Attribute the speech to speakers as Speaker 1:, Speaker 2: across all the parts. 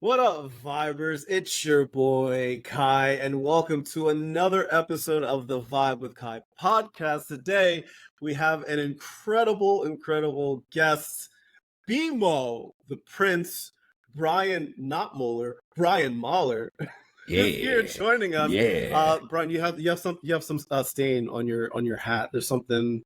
Speaker 1: What up, Vibers? It's your boy Kai, and welcome to another episode of the Vibe with Kai podcast. Today, we have an incredible guest, BMO, the Prince, Brian, not Moeller, Brian Mahler, is here
Speaker 2: Yeah,
Speaker 1: joining us.
Speaker 2: yeah.
Speaker 1: Brian, you have some stain on your hat. There's something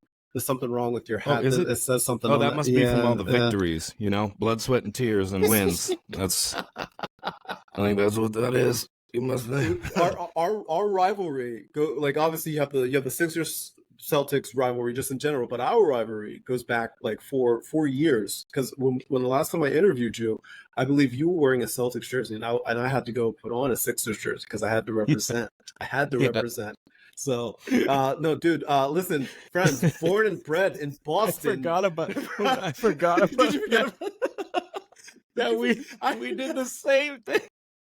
Speaker 1: wrong with your
Speaker 2: Oh,
Speaker 1: hat.
Speaker 2: is it?
Speaker 1: It says something
Speaker 2: Oh,
Speaker 1: on
Speaker 2: that
Speaker 1: that.
Speaker 2: must be from all
Speaker 1: Yeah,
Speaker 2: the
Speaker 1: yeah.
Speaker 2: victories, blood, sweat, and tears and wins. I think that's what that is. You must think.
Speaker 1: our rivalry go like obviously you have the Sixers Celtics rivalry just in general, but our rivalry goes back like 4 years because when the last time I interviewed you, I believe you were wearing a Celtics jersey and I had to go put on a Sixers jersey because I had to
Speaker 2: Yeah,
Speaker 1: represent. I had to
Speaker 2: yeah.
Speaker 1: represent. So no, dude, listen, friends, born and bred in
Speaker 2: I
Speaker 1: Boston.
Speaker 2: forgot about. I forgot
Speaker 1: Did
Speaker 2: about
Speaker 1: you forget
Speaker 2: that.
Speaker 1: about Did
Speaker 2: That
Speaker 1: you
Speaker 2: we
Speaker 1: I,
Speaker 2: we did the same thing.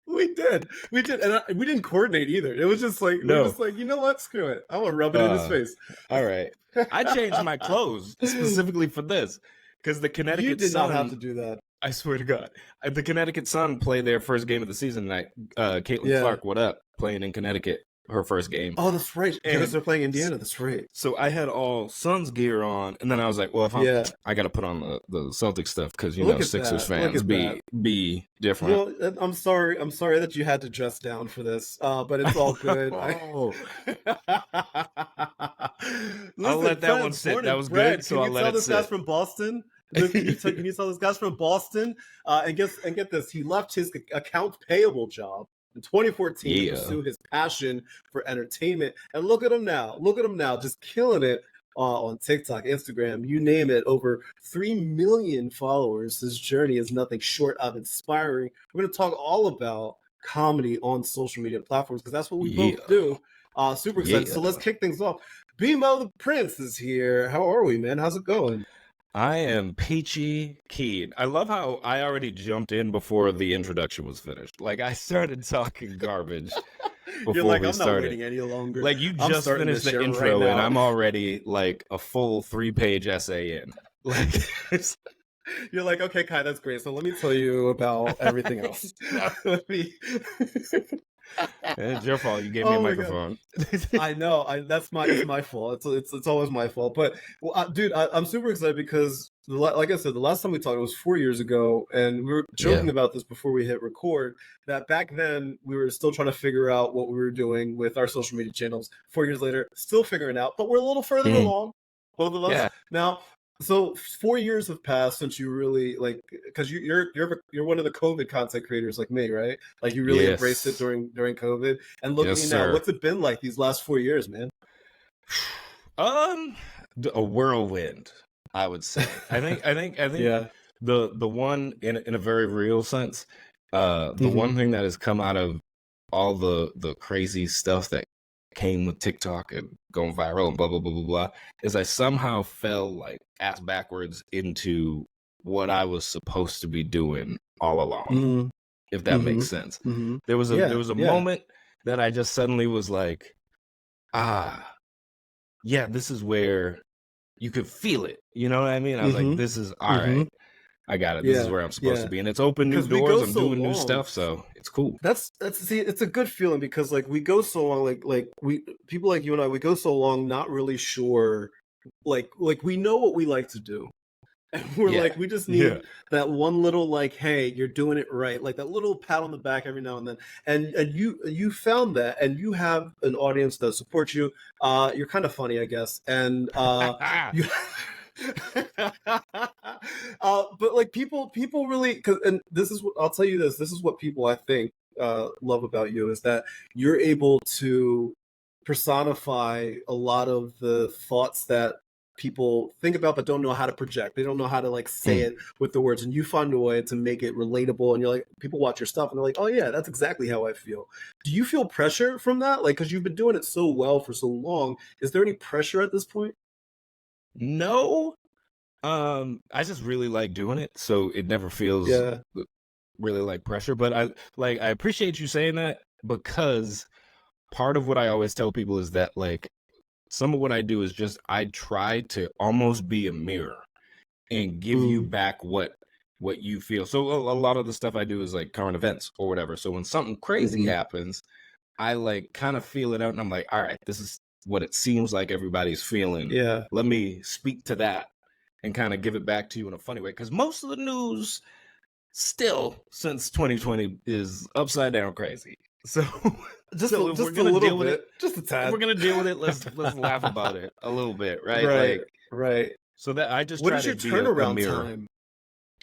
Speaker 1: we did, and we didn't coordinate either. It was just like we were
Speaker 2: No.
Speaker 1: just like, you know what, screw it. I want to rub it in his
Speaker 2: Uh,
Speaker 1: face.
Speaker 2: all right. I changed my clothes specifically for this because the
Speaker 1: You
Speaker 2: Connecticut
Speaker 1: did not have to
Speaker 2: Sun.
Speaker 1: do that.
Speaker 2: I swear to God, the Connecticut Sun played their first game of the season tonight. Caitlin
Speaker 1: Yeah.
Speaker 2: Clark, what up? Playing in Connecticut, her first game.
Speaker 1: Oh, that's right. Because
Speaker 2: And
Speaker 1: they're playing Indiana. That's right.
Speaker 2: so I had all Suns gear on, and then I was like, well,
Speaker 1: Yeah.
Speaker 2: I got to put on the Celtic stuff because
Speaker 1: Look at
Speaker 2: Sixers
Speaker 1: that. Look
Speaker 2: fans
Speaker 1: at that.
Speaker 2: be different.
Speaker 1: Well, I'm sorry. I'm sorry that you had to dress down for this. But it's all good.
Speaker 2: Oh, I'll
Speaker 1: Listen,
Speaker 2: let that one
Speaker 1: friends,
Speaker 2: sit.
Speaker 1: born
Speaker 2: That
Speaker 1: and
Speaker 2: was
Speaker 1: bred.
Speaker 2: good, so
Speaker 1: Can
Speaker 2: I'll
Speaker 1: you
Speaker 2: let
Speaker 1: tell
Speaker 2: it
Speaker 1: this guy's
Speaker 2: sit.
Speaker 1: from Boston? Can you tell this guy's from Boston? And get this. He left his account payable job in 2014 to
Speaker 2: Yeah,
Speaker 1: pursue his passion for entertainment. And look at him now. Look at him now, just killing it on TikTok, Instagram, you name it. Over 3 million followers. His journey is nothing short of inspiring. We're going to talk all about comedy on social media platforms because that's what we
Speaker 2: yeah,
Speaker 1: both do. Super excited. So let's
Speaker 2: yeah.
Speaker 1: kick things off. BMO the Prince is here. How are we, man? How's it going?
Speaker 2: I am peachy keen. I love how I already jumped in before the introduction was finished. Like I started talking garbage
Speaker 1: You're
Speaker 2: before
Speaker 1: like,
Speaker 2: we
Speaker 1: I'm not
Speaker 2: started.
Speaker 1: waiting any longer.
Speaker 2: Like you
Speaker 1: I'm
Speaker 2: just
Speaker 1: starting
Speaker 2: finished
Speaker 1: this
Speaker 2: the
Speaker 1: shit right
Speaker 2: intro and
Speaker 1: now.
Speaker 2: I'm already like a full 3-page essay in. Like it's,
Speaker 1: You're like, okay, Kai, that's great. So let me tell you about everything else. Let me.
Speaker 2: it's your fault. You gave me a
Speaker 1: Oh my god.
Speaker 2: microphone.
Speaker 1: I know. It's my fault. It's always my fault. But well, dude, I'm super excited because like I said, the last time we talked it was 4 years ago, and we were joking
Speaker 2: Yeah.
Speaker 1: about this before we hit record. That back then we were still trying to figure out what we were doing with our social media channels. 4 years later, still figuring out, but we're a little further
Speaker 2: Mhm.
Speaker 1: along, both of us
Speaker 2: Yeah.
Speaker 1: now. So 4 years have passed since you really like, because you're one of the COVID content creators like me, right? Like you really embraced it
Speaker 2: Yes.
Speaker 1: during COVID. And look at
Speaker 2: Yes,
Speaker 1: you now.
Speaker 2: sir.
Speaker 1: What's it been like these last 4 years, man?
Speaker 2: A whirlwind, I would say. I think
Speaker 1: Yeah.
Speaker 2: the one in a very real sense, the
Speaker 1: Mm-hmm.
Speaker 2: one thing that has come out of all the crazy stuff that came with TikTok and going viral and blah blah blah blah blah is I somehow fell like ass backwards into what I was supposed to be doing all along,
Speaker 1: Mm-hmm.
Speaker 2: if that
Speaker 1: Mm-hmm.
Speaker 2: makes sense.
Speaker 1: Mm-hmm.
Speaker 2: There was
Speaker 1: Yeah.
Speaker 2: a
Speaker 1: Yeah.
Speaker 2: moment that I just suddenly was like, yeah, this is where you could feel it. You know what I mean? I was like,
Speaker 1: Mm-hmm.
Speaker 2: this is all
Speaker 1: Mm-hmm.
Speaker 2: right. I got it. This is
Speaker 1: Yeah.
Speaker 2: where I'm supposed to
Speaker 1: Yeah.
Speaker 2: be. And it's opened new
Speaker 1: Because we
Speaker 2: doors.
Speaker 1: go
Speaker 2: I'm
Speaker 1: so
Speaker 2: doing new
Speaker 1: long.
Speaker 2: stuff. So it's cool.
Speaker 1: That's see, it's a good feeling because like we go so long, like we people like you and I, we go so long not really sure, like we know what we like to do. And we're
Speaker 2: Yeah.
Speaker 1: like, we just
Speaker 2: Yeah.
Speaker 1: need that one little like, hey, you're doing it right, like that little pat on the back every now and then. And you found that, and you have an audience that supports you. You're kind of funny, I guess, and you. But like people really, cause, and this is what I'll tell you this is what people I think love about you is that you're able to personify a lot of the thoughts that people think about but don't know how to project. They don't know how to like say
Speaker 2: Mm.
Speaker 1: it with the words, and you find a way to make it relatable. And you're like, people watch your stuff and they're like, oh yeah, that's exactly how I feel. Do you feel pressure from that? Like, because you've been doing it so well for so long, is there any pressure at this point?
Speaker 2: No. I just really like doing it. So it never feels
Speaker 1: Yeah.
Speaker 2: really like pressure. But I appreciate you saying that because part of what I always tell people is that like some of what I do is just I try to almost be a mirror and give you back what what you feel. So a lot of the stuff I do is like current events or whatever. So when something crazy happens, I like kind of feel it out and I'm like, all right, this is what it seems like everybody's feeling.
Speaker 1: Yeah.
Speaker 2: Let me speak to that and kind of give it back to you in a funny way. Because most of the news still since 2020 is upside down crazy. So
Speaker 1: Just
Speaker 2: so
Speaker 1: a,
Speaker 2: if
Speaker 1: just
Speaker 2: we're
Speaker 1: a
Speaker 2: gonna
Speaker 1: little
Speaker 2: deal with
Speaker 1: bit,
Speaker 2: it,
Speaker 1: just a
Speaker 2: if
Speaker 1: tad.
Speaker 2: we're gonna deal with it, let's laugh about it a little bit, right?
Speaker 1: Right,
Speaker 2: Like
Speaker 1: right.
Speaker 2: so that I just
Speaker 1: What
Speaker 2: try
Speaker 1: is
Speaker 2: to
Speaker 1: your
Speaker 2: be a
Speaker 1: turnaround
Speaker 2: mirror.
Speaker 1: time?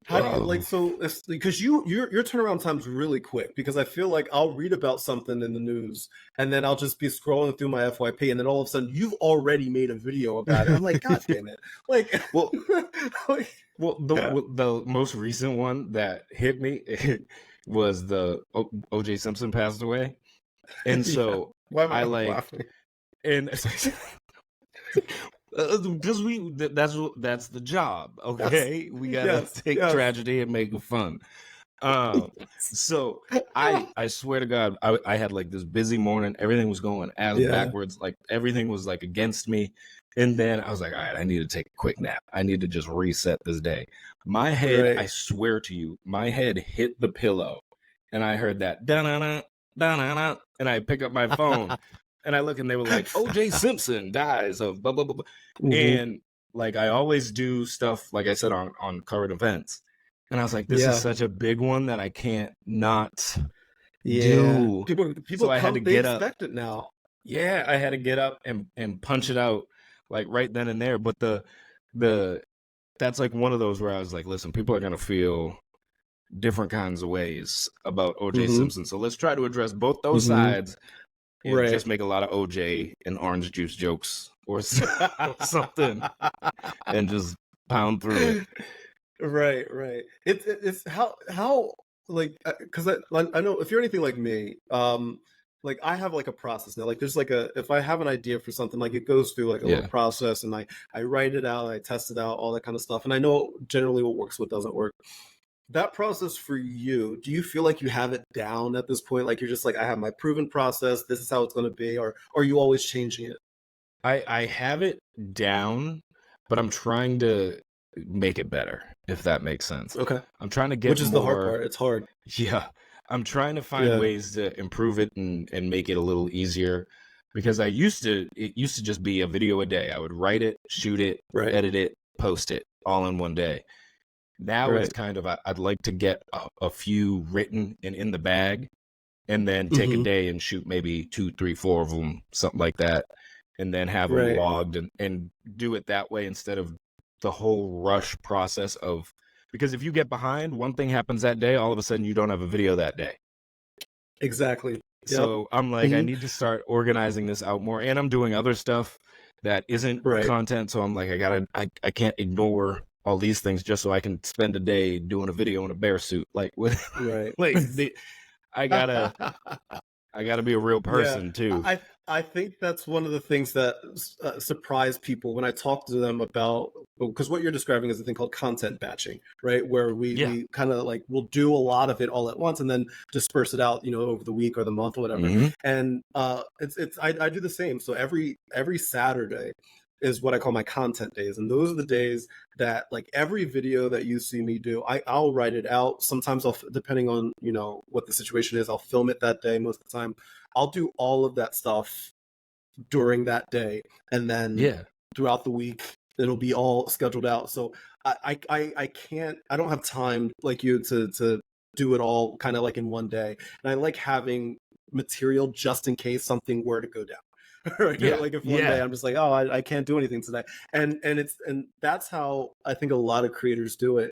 Speaker 1: How do you like
Speaker 2: Oh,
Speaker 1: so because your turnaround time's really quick because I feel like I'll read about something in the news and then I'll just be scrolling through my FYP and then all of a sudden you've already made a video about it. I'm like, God damn it. Like
Speaker 2: well,
Speaker 1: like,
Speaker 2: well,
Speaker 1: yeah.
Speaker 2: the most recent one that hit me was the OJ Simpson passed away, and
Speaker 1: Yeah.
Speaker 2: so
Speaker 1: Why am I
Speaker 2: I like
Speaker 1: laughing?
Speaker 2: and because that's the job,
Speaker 1: Yes.
Speaker 2: okay? We gotta
Speaker 1: Yes.
Speaker 2: take
Speaker 1: Yes.
Speaker 2: tragedy and make it fun. So I swear to God, I had like this busy morning. Everything was going as
Speaker 1: Yeah.
Speaker 2: backwards, like everything was like against me. And then I was like, all right, I need to take a quick nap. I need to just reset this day. My head,
Speaker 1: Right.
Speaker 2: I swear to you, my head hit the pillow, and I heard that da na na da na na, and I pick up my phone, and I look, and they were like, O.J. Simpson dies of blah blah blah, blah.
Speaker 1: Hmm.
Speaker 2: And like I always do stuff, like I said on current events. And I was like, this is
Speaker 1: Yeah.
Speaker 2: such a big one that I can't not
Speaker 1: Yeah.
Speaker 2: do.
Speaker 1: People
Speaker 2: So I had to
Speaker 1: come, they
Speaker 2: get up.
Speaker 1: expect it now.
Speaker 2: Yeah, I had to get up and punch it out like right then and there. But the that's like one of those where I was like, listen, people are gonna feel different kinds of ways about OJ
Speaker 1: Hmm.
Speaker 2: Simpson. So let's try to address both those
Speaker 1: Hmm.
Speaker 2: sides and
Speaker 1: Right.
Speaker 2: just make a lot of OJ and orange juice jokes or something and just pound through it.
Speaker 1: Right, right. It's how like because I know if you're anything like me, like I have like a process now. Like there's like a if I have an idea for something, like it goes through like a little
Speaker 2: Yeah.
Speaker 1: process, and I write it out, I test it out, all that kind of stuff, and I know generally what works, what doesn't work. That process for you, do you feel like you have it down at this point? Like you're just like, I have my proven process. This is how it's going to be, or are you always changing it?
Speaker 2: I have it down, but I'm trying to make it better, if that makes sense.
Speaker 1: Okay,
Speaker 2: I'm trying to get
Speaker 1: which is the hard
Speaker 2: more.
Speaker 1: part. It's hard.
Speaker 2: Yeah, I'm trying to find
Speaker 1: Yeah.
Speaker 2: ways to improve it and make it a little easier because it used to just be a video a day. I would write it, shoot it,
Speaker 1: Right.
Speaker 2: edit it, post it all in one day. Now it's
Speaker 1: Right.
Speaker 2: kind of I'd like to get a few written and in the bag and then take a
Speaker 1: Hmm.
Speaker 2: day and shoot maybe 2, 3, 4 of them, something like that, and then have them
Speaker 1: Right.
Speaker 2: logged and do it that way instead of the whole rush process of because if you get behind, one thing happens that day, all of a sudden you don't have a video that day.
Speaker 1: Exactly. Yep.
Speaker 2: So I'm like, I
Speaker 1: Hmm.
Speaker 2: need to start organizing this out more, and I'm doing other stuff that isn't
Speaker 1: Right.
Speaker 2: content. So I'm like, I can't ignore all these things just so I can spend a day doing a video in a bear suit. Like, what?
Speaker 1: Right.
Speaker 2: Like, I gotta be a real
Speaker 1: Yeah,
Speaker 2: person too.
Speaker 1: I think that's one of the things that surprise people when I talk to them about because what you're describing is a thing called content batching, right? Where
Speaker 2: Yeah.
Speaker 1: we kind of like we'll do a lot of it all at once and then disperse it out, over the week or the month or whatever.
Speaker 2: Hmm.
Speaker 1: And I do the same. So every Saturday is what I call my content days, and those are the days that like every video that you see me do, I'll write it out. Sometimes depending on what the situation is, I'll film it that day. Most of the time I'll do all of that stuff during that day, and then
Speaker 2: Yeah.
Speaker 1: throughout the week it'll be all scheduled out. So I can't, I don't have time like you to do it all kind of like in one day, and I like having material just in case something were to go down. Right?
Speaker 2: Yeah.
Speaker 1: Like if one day
Speaker 2: Yeah.
Speaker 1: I'm just like, oh, I can't do anything today, and that's how I think a lot of creators do it.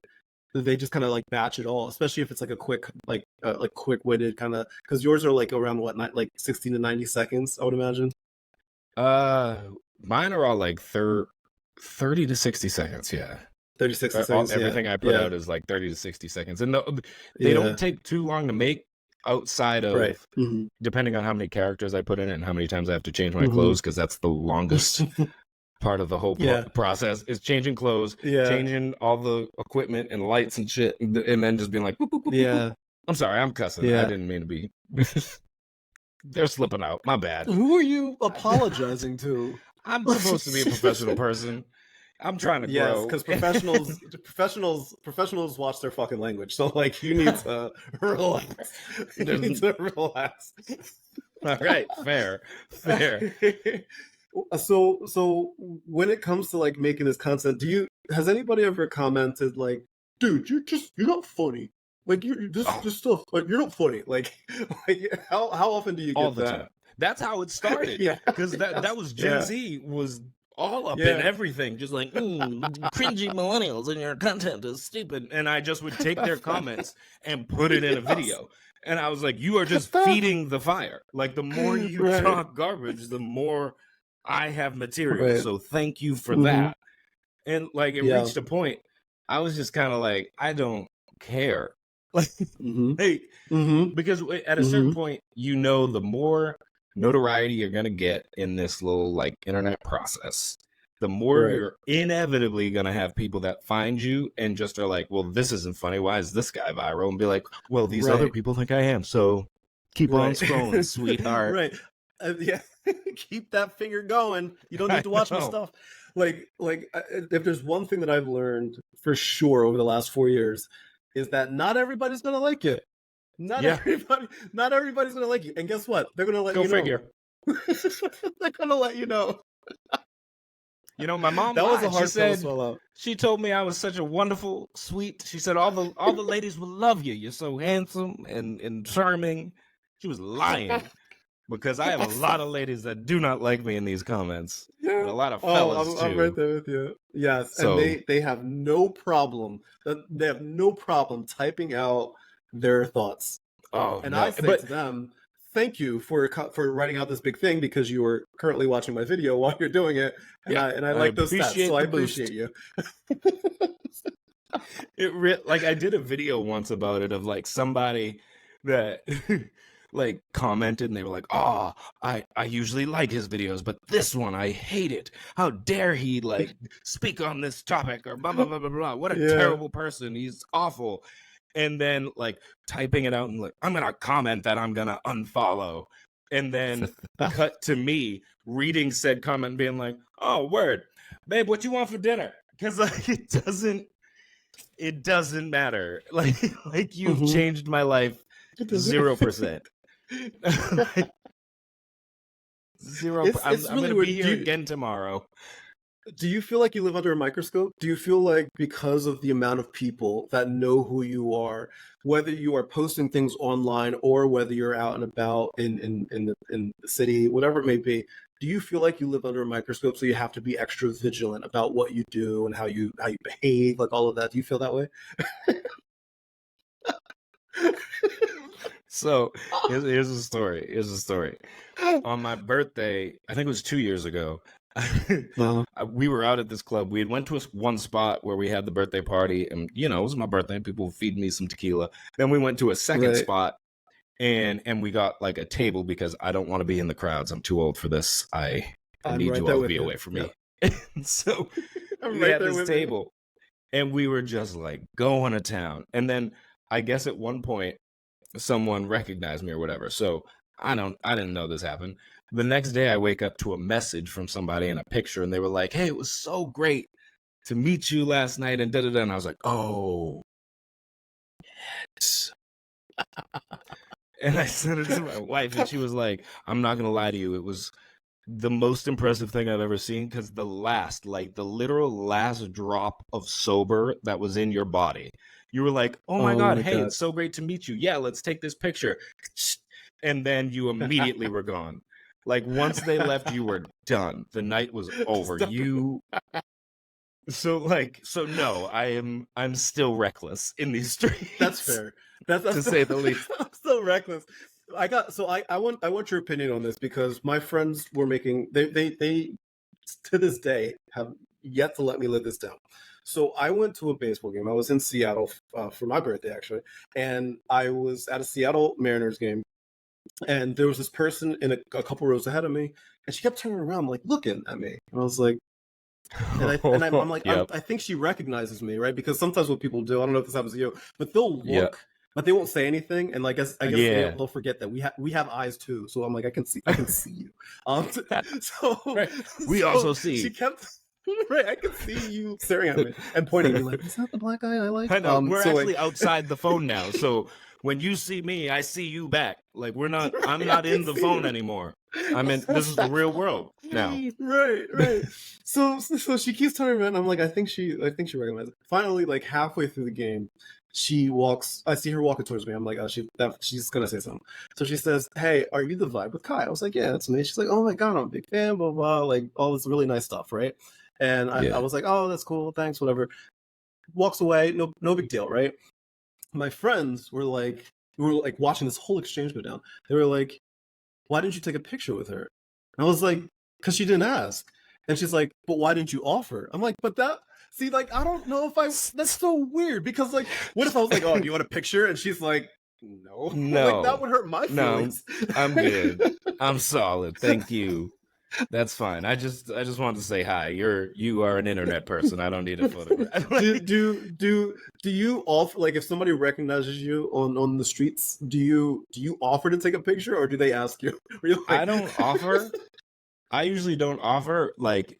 Speaker 1: They just kind of like batch it all, especially if it's like a quick, like quick-witted kind of. Because yours are like around what, not like 16 to 90 seconds, I would imagine.
Speaker 2: Uh, Mine are all like 30 to 60 seconds. Yeah.
Speaker 1: 30, 60 seconds. Yeah,
Speaker 2: Everything I put
Speaker 1: yeah,
Speaker 2: out is like 30 to 60 seconds. And they
Speaker 1: yeah.
Speaker 2: don't take too long to make outside
Speaker 1: Right.
Speaker 2: of,
Speaker 1: Hmm.
Speaker 2: depending on how many characters I put in it and how many times I have to change my
Speaker 1: Hmm.
Speaker 2: clothes, because that's the longest part of the whole
Speaker 1: Yeah,
Speaker 2: process is changing clothes,
Speaker 1: yeah,
Speaker 2: changing all the equipment and lights and shit, and then just being like, boop, boop, boop, boop, boop.
Speaker 1: yeah,
Speaker 2: I'm sorry, I'm cussing. I
Speaker 1: yeah.
Speaker 2: didn't mean to be. They're slipping out. My bad.
Speaker 1: Who are you apologizing to?
Speaker 2: I'm supposed to be a professional person. I'm trying to
Speaker 1: Yes,
Speaker 2: grow.
Speaker 1: because professionals watch their fucking language. So like you need to relax. You need to relax.
Speaker 2: All right, fair.
Speaker 1: So when it comes to like making this content, has anybody ever commented like, dude, you're not funny. Like you
Speaker 2: Oh,
Speaker 1: this stuff like you're not funny. Like how often do you
Speaker 2: all
Speaker 1: get
Speaker 2: the
Speaker 1: that?
Speaker 2: time. That's how it started.
Speaker 1: Yeah.
Speaker 2: Because that was Gen
Speaker 1: Yeah.
Speaker 2: Z was all up in
Speaker 1: Yeah.
Speaker 2: everything, just like cringy millennials and your content is stupid. And I just would take their comments and put it in a video. And I was like, you are just feeding the fire. Like the more you
Speaker 1: Right.
Speaker 2: talk garbage, the more I have material.
Speaker 1: Right.
Speaker 2: So thank you for
Speaker 1: Mhm.
Speaker 2: that. And like it
Speaker 1: Yeah.
Speaker 2: reached a point, I was just kind of like, I don't care. Like,
Speaker 1: Mhm.
Speaker 2: like
Speaker 1: Mhm.
Speaker 2: because at a certain point, you know, the more notoriety you're gonna get in this little like internet process, the more
Speaker 1: Right.
Speaker 2: you're inevitably gonna have people that find you and just are like, well, this isn't funny. Why is this guy viral? And be like, well, these other
Speaker 1: Right.
Speaker 2: people think I am. So keep on
Speaker 1: Right.
Speaker 2: scrolling, sweetheart.
Speaker 1: Right. Yeah. Keep that finger going. You don't need to watch my stuff. If there's one thing that I've learned for sure over the last 4 years, is that not everybody's gonna like it. Not everybody's gonna like you. And guess what? They're gonna let
Speaker 2: Go
Speaker 1: you
Speaker 2: figure.
Speaker 1: know. They're gonna let you know.
Speaker 2: You know, my mom
Speaker 1: That was a
Speaker 2: lied. She
Speaker 1: hard pill to
Speaker 2: said
Speaker 1: swallow.
Speaker 2: she told me I was such a wonderful, sweet. She said all the ladies will love you. You're so handsome and charming. She was lying because I have a lot of ladies that do not like me in these comments,
Speaker 1: Yeah.
Speaker 2: and a lot of fellas
Speaker 1: I'm
Speaker 2: too.
Speaker 1: right there with you. Yes,
Speaker 2: So
Speaker 1: and they have no problem. They have no problem typing out their thoughts.
Speaker 2: oh
Speaker 1: And
Speaker 2: no,
Speaker 1: I say
Speaker 2: but
Speaker 1: to them, "Thank you for writing out this big thing because you were currently watching my video while you're doing it, and
Speaker 2: yeah,
Speaker 1: I like those stats, so
Speaker 2: the
Speaker 1: I
Speaker 2: boost.
Speaker 1: appreciate you."
Speaker 2: Like I did a video once about it of like somebody that like commented and they were like, "Oh, I usually like his videos, but this one I hate it. How dare he like speak on this topic or blah blah blah blah blah. What a
Speaker 1: Yeah.
Speaker 2: terrible person. He's awful." And then like typing it out and like, I'm gonna comment that I'm gonna unfollow. And then cut to me reading said comment being like, "Oh, word. Babe, what you want for dinner?" Because like it doesn't matter. Like you've
Speaker 1: Mhm.
Speaker 2: changed my life
Speaker 1: It doesn't-
Speaker 2: 0%. Like,
Speaker 1: It's
Speaker 2: I'm
Speaker 1: really
Speaker 2: gonna
Speaker 1: weird.
Speaker 2: be here again tomorrow.
Speaker 1: Do you feel like you live under a microscope? Do you feel like because of the amount of people that know who you are, whether you are posting things online or whether you're out and about in the city, whatever it may be, do you feel like you live under a microscope so you have to be extra vigilant about what you do and how you behave, like all of that? Do you feel that way?
Speaker 2: So here's a story. Here's a story. On my birthday, I think it was 2 years ago. We were out at this club. We had went to one spot where we had the birthday party, and you know it was my birthday. People feed me some tequila. Then we went to a second
Speaker 1: Right.
Speaker 2: spot, and we got like a table because I don't want to be in the crowds. I'm too old for this. I
Speaker 1: I'm
Speaker 2: need
Speaker 1: right
Speaker 2: you
Speaker 1: there
Speaker 2: all to
Speaker 1: with
Speaker 2: be
Speaker 1: you.
Speaker 2: away from
Speaker 1: Yep.
Speaker 2: me. And so
Speaker 1: I'm
Speaker 2: we
Speaker 1: right
Speaker 2: had
Speaker 1: there
Speaker 2: this
Speaker 1: with you.
Speaker 2: table, and we were just like going to town. And then I guess at one point someone recognized me or whatever. So I didn't know this happened. The next day I wake up to a message from somebody and a picture, and they were like, "Hey, it was so great to meet you last night," and da-da-da. And I was like, "Oh, yes." And I sent it to my wife, and she was like, "I'm not gonna lie to you, it was the most impressive thing I've ever seen because the literal last drop of sober that was in your body, you were like, oh my God, hey, it's so great to meet you. Yeah, let's take this picture." And then you immediately were gone. Like once they left, you were done. The night was over. So no, I'm still reckless in these streets.
Speaker 1: That's fair. That's
Speaker 2: to say the least.
Speaker 1: I'm still reckless. I want your opinion on this because my friends were making they to this day have yet to let me live this down. So I went to a baseball game. I was in Seattle for my birthday actually, and I was at a Seattle Mariners game, and there was this person in a couple rows ahead of me, and she kept turning around like looking at me, and I was like. I'm like,
Speaker 2: Yep.
Speaker 1: I think she recognizes me, right? Because sometimes what people do, I don't know if this happens to you, but they'll look,
Speaker 2: Yep.
Speaker 1: but they won't say anything, and I guess
Speaker 2: Yeah.
Speaker 1: they'll forget that we have eyes too. So I'm like, I can see you. So
Speaker 2: Right. We also see.
Speaker 1: She kept Right, I can see you staring at me and pointing at me like, is that the black guy I like?
Speaker 2: I know. We're
Speaker 1: So like,
Speaker 2: actually outside the phone now. So when you see me, I see you back. Like I'm
Speaker 1: I
Speaker 2: not
Speaker 1: can
Speaker 2: in the
Speaker 1: see
Speaker 2: phone
Speaker 1: you.
Speaker 2: anymore. This is the real world now.
Speaker 1: Right. So she keeps telling me, and I'm like, I think she recognizes it. Finally, like halfway through the game, she walks. I see her walking towards me. I'm like, oh, she's gonna say something. So she says, "Hey, are you the vibe with Kai?" I was like, "Yeah, that's me." She's like, "Oh my god, I'm a big fan." Blah blah, like all this really nice stuff, right? And I
Speaker 2: Yeah.
Speaker 1: was like, "Oh, that's cool, thanks, whatever." Walks away, no big deal, right? My friends we were like watching this whole exchange go down. They were like, why didn't you take a picture with her? And I was like, because she didn't ask. And she's like, but why didn't you offer? I'm like, but see, like, I don't know if that's so weird because, like, what if I was like, oh, do you want a picture? And she's like, no. Like, that
Speaker 2: No.
Speaker 1: would hurt my
Speaker 2: No.
Speaker 1: feelings.
Speaker 2: I'm good. I'm solid. Thank you. That's fine. I just wanted to say hi. You are an internet person. I don't need a photograph.
Speaker 1: do you offer, like, if somebody recognizes you on the streets, do you offer to take a picture or do they ask you? Are you
Speaker 2: I
Speaker 1: like,
Speaker 2: don't offer. I usually don't offer. Like,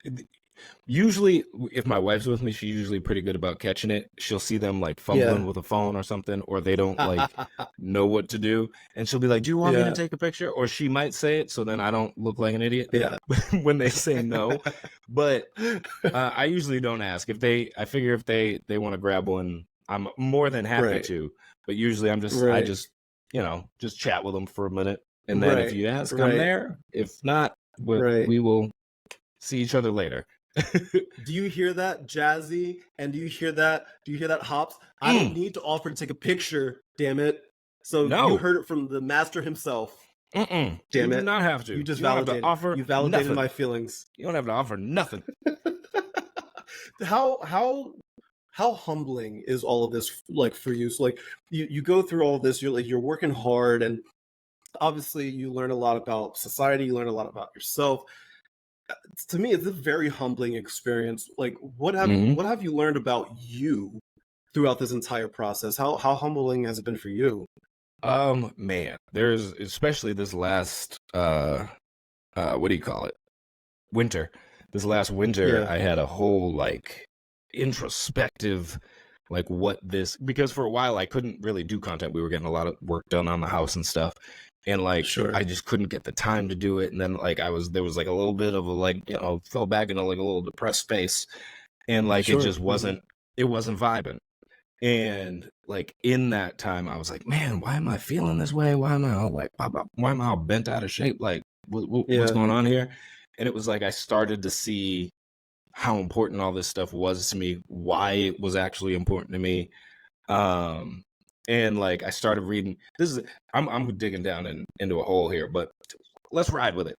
Speaker 2: usually, if my wife's with me, she's usually pretty good about catching it. She'll see them like fumbling
Speaker 1: yeah.
Speaker 2: with a phone or something, or they don't like know what to do, and she'll be like, "Do you want me to
Speaker 1: Yeah.
Speaker 2: take a picture?" Or she might say it, so then I don't look like an idiot
Speaker 1: Yeah.
Speaker 2: when they say no. But I usually don't ask. I figure if they want to grab one, I'm more than happy
Speaker 1: Right.
Speaker 2: to. But usually I
Speaker 1: Right.
Speaker 2: just just chat with them for a minute, and then if
Speaker 1: Right.
Speaker 2: you ask, I'm
Speaker 1: Right.
Speaker 2: there. If not,
Speaker 1: Right.
Speaker 2: we will see each other later.
Speaker 1: Do you hear that, Jazzy? And do you hear that, Hops? I don't
Speaker 2: Mm,
Speaker 1: need to offer to take a picture, damn it. So you
Speaker 2: no.
Speaker 1: heard it from the master himself.
Speaker 2: Mm-mm. You
Speaker 1: Damn
Speaker 2: do
Speaker 1: it.
Speaker 2: not have to.
Speaker 1: You just
Speaker 2: You don't have to
Speaker 1: validated.
Speaker 2: offer
Speaker 1: You validated
Speaker 2: nothing.
Speaker 1: my feelings.
Speaker 2: You don't have to offer nothing.
Speaker 1: How humbling is all of this like for you? So like you go through all this, you're working hard and obviously you learn a lot about society, you learn a lot about yourself. To me, it's a very humbling experience. Like,
Speaker 2: Mhm.
Speaker 1: what have you learned about you throughout this entire process? How humbling has it been for you?
Speaker 2: Man, there's especially this last what do you call it? Winter. This last winter,
Speaker 1: Yeah,
Speaker 2: I had a whole like introspective, like what this, because for a while I couldn't really do content. We were getting a lot of work done on the house and stuff. And like
Speaker 1: sure,
Speaker 2: I just couldn't get the time to do it. And then like there was like a little bit of a like, fell back into like a little depressed space. And like it
Speaker 1: sure.
Speaker 2: just wasn't vibing. And like in that time, I was like, man, why am I feeling this way? Why am I all like, why am I all bent out of shape? Like, what's
Speaker 1: Yeah.
Speaker 2: going on here? And it was like I started to see how important all this stuff was to me, why it was actually important to me. Um, and like I started reading. I'm digging down into a hole here, but let's ride with it.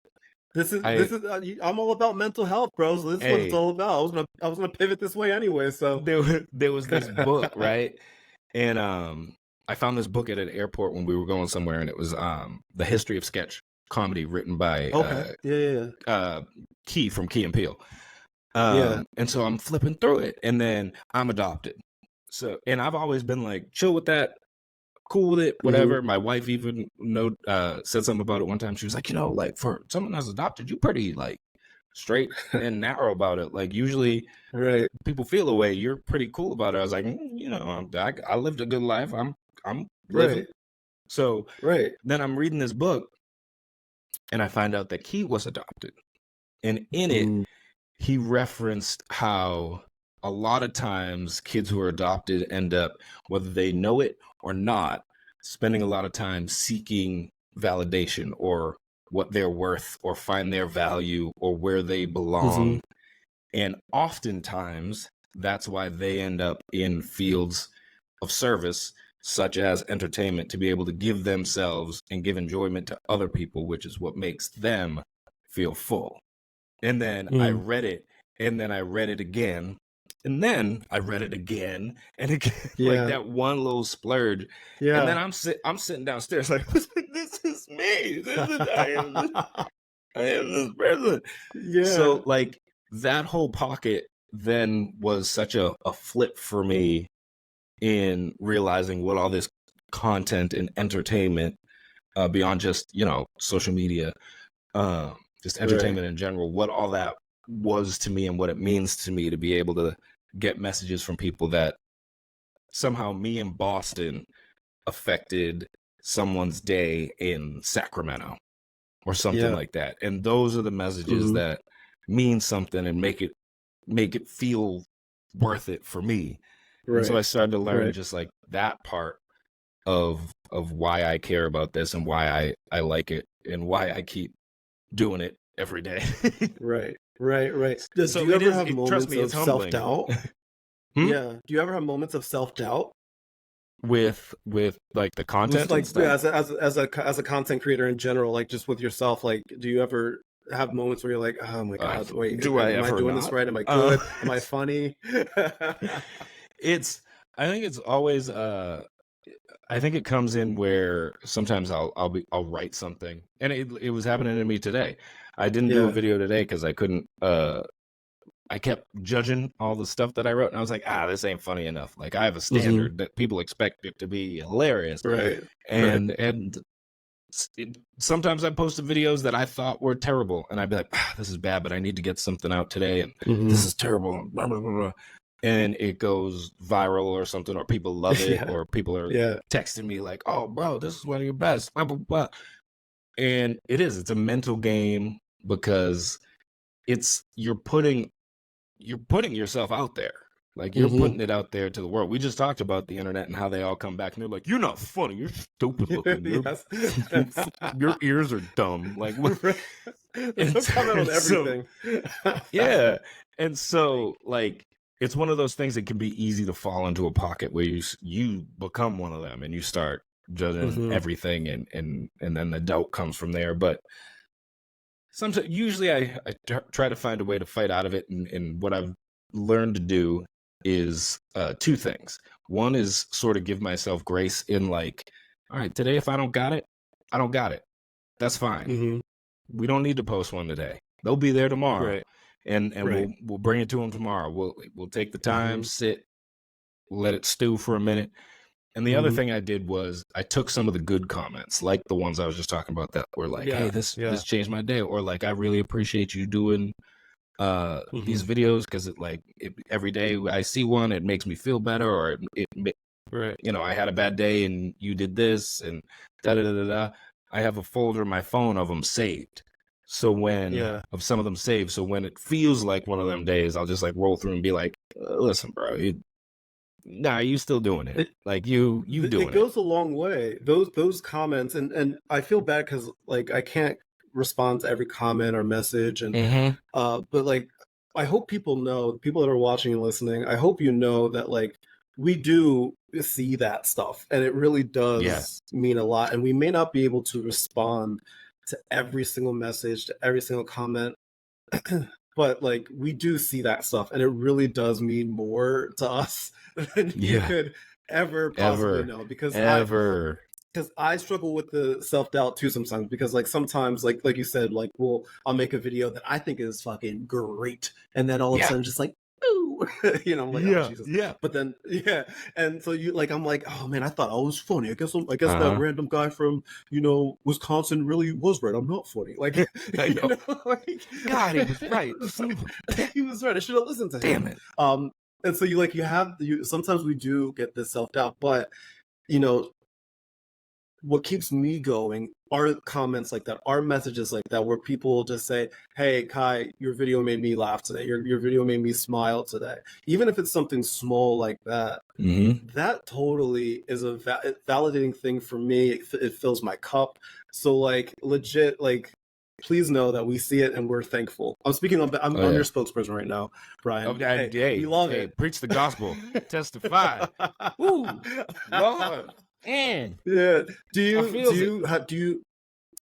Speaker 1: This
Speaker 2: I
Speaker 1: is I'm all about mental health, bro. So this is what it's
Speaker 2: Hey,
Speaker 1: all about. I was gonna pivot this way anyway. So
Speaker 2: there was this book, right? And I found this book at an airport when we were going somewhere, and it was the history of sketch comedy written by
Speaker 1: okay, yeah.
Speaker 2: Key from Key and Peele.
Speaker 1: Yeah.
Speaker 2: And so I'm flipping through it, and then I'm adopted. So, and I've always been like chill with that, cool with it,
Speaker 1: Hmm.
Speaker 2: whatever. My wife even said something about it one time. She was like, like for someone that's adopted, you pretty like straight and narrow about it. Like usually
Speaker 1: Right.
Speaker 2: people feel a way. You're pretty cool about it. I was like, I lived a good life. I'm living.
Speaker 1: Right.
Speaker 2: So
Speaker 1: Right.
Speaker 2: then I'm reading this book, and I find out that Key was adopted, and in it
Speaker 1: Mm.
Speaker 2: he referenced how a lot of times kids who are adopted end up, whether they know it or not, spending a lot of time seeking validation or what they're worth or find their value or where they
Speaker 1: Hmm.
Speaker 2: belong. And oftentimes that's why they end up in fields of service, such as entertainment, to be able to give themselves and give enjoyment to other people, which is what makes them feel full. And then I
Speaker 1: Mm.
Speaker 2: read it, and then I read it again, and then I read it again and again, like
Speaker 1: Yeah.
Speaker 2: that one little splurge. And then
Speaker 1: Yeah.
Speaker 2: I'm sitting downstairs like, this is me. I am this person.
Speaker 1: Yeah.
Speaker 2: So like that whole pocket then was such a flip for me in realizing what all this content and entertainment, beyond just social media, just
Speaker 1: Right.
Speaker 2: entertainment in general, what all that was to me and what it means to me to be able to get messages from people that somehow me in Boston affected someone's day in Sacramento or something like that. And those are the messages that mean something and make it feel worth it for me. And so I started to learn just like that part of why I care about this and why I like it and why I keep doing it every day.
Speaker 1: Right. Do
Speaker 2: So
Speaker 1: you
Speaker 2: it
Speaker 1: ever
Speaker 2: is,
Speaker 1: have
Speaker 2: trust
Speaker 1: moments
Speaker 2: me,
Speaker 1: of
Speaker 2: it's humbling.
Speaker 1: self-doubt? Yeah. Do you ever have moments of self-doubt?
Speaker 2: With like the content
Speaker 1: Just like
Speaker 2: and stuff?
Speaker 1: as a content creator in general, like just with yourself, like do you ever have moments where you're like, oh my God, wait,
Speaker 2: Do I
Speaker 1: am I
Speaker 2: ever
Speaker 1: doing this
Speaker 2: not?
Speaker 1: right? Am I good? Am I funny?
Speaker 2: I think it's always I think it comes in where sometimes I'll write something, and it was happening to me today. I didn't do a video today because I couldn't. I kept judging all the stuff that I wrote, and I was like, this ain't funny enough. Like I have a standard that people expect it to be hilarious, and sometimes I posted videos that I thought were terrible, and I'd be like, this is bad, but I need to get something out today, and this is terrible. Blah, blah, blah, blah. And it goes viral or something, or people love it, or people are texting me like, oh, bro, this is one of your best, blah, blah, blah. And it's a mental game because you're putting yourself out there. Like you're putting it out there to the world. We just talked about the internet and how they all come back and they're like, you're not funny. You're stupid looking. Your ears are dumb. Like,
Speaker 1: and comment on everything.
Speaker 2: Yeah. And so like, it's one of those things that can be easy to fall into a pocket where you become one of them and you start judging everything and then the doubt comes from there. But sometimes, usually I try to find a way to fight out of it. And what I've learned to do is two things. One is sort of give myself grace in like, all right, today, if I don't got it, I don't got it. That's fine. We don't need to post one today. They'll be there tomorrow. And we'll bring it to them tomorrow. We'll take the time, sit, let it stew for a minute. And the other thing I did was I took some of the good comments, like the ones I was just talking about that were like, hey, this changed my day. Or like, I really appreciate you doing these videos because every day I see one, it makes me feel better. Or I had a bad day and you did this and da-da-da-da-da. I have a folder in my phone of them saved. So of some of them saved. So when it feels like one of them days, I'll just like roll through and be like, listen, bro, you still doing it. Like you doing it.
Speaker 1: It goes a long way. Those comments and I feel bad because like I can't respond to every comment or message and but like I hope people that are watching and listening, I hope you know that like we do see that stuff and it really does mean a lot. And we may not be able to respond to every single message, to every single comment. But like we do see that stuff and it really does mean more to us than you could ever possibly know because I struggle with the self-doubt too sometimes because like sometimes like you said like I'll make a video that I think is fucking great and then all of a sudden just like ooh I'm like oh Jesus but then and so I'm like oh man I thought I was funny I guess that random guy from Wisconsin really was right I'm not funny like
Speaker 2: I know. God he was right
Speaker 1: he was right I should have listened to him.
Speaker 2: Damn it.
Speaker 1: And so you sometimes we do get this self-doubt but what keeps me going are comments like that, are messages like that, where people just say, hey, Kai, your video made me laugh today. Your video made me smile today. Even if it's something small like that, that totally is a validating thing for me. It fills my cup. So like legit, like, please know that we see it and we're thankful. I'm speaking on, I'm your spokesperson right now, Brian. We love it.
Speaker 2: Preach the gospel. Testify. Ooh, Lord. Man.
Speaker 1: Yeah. Do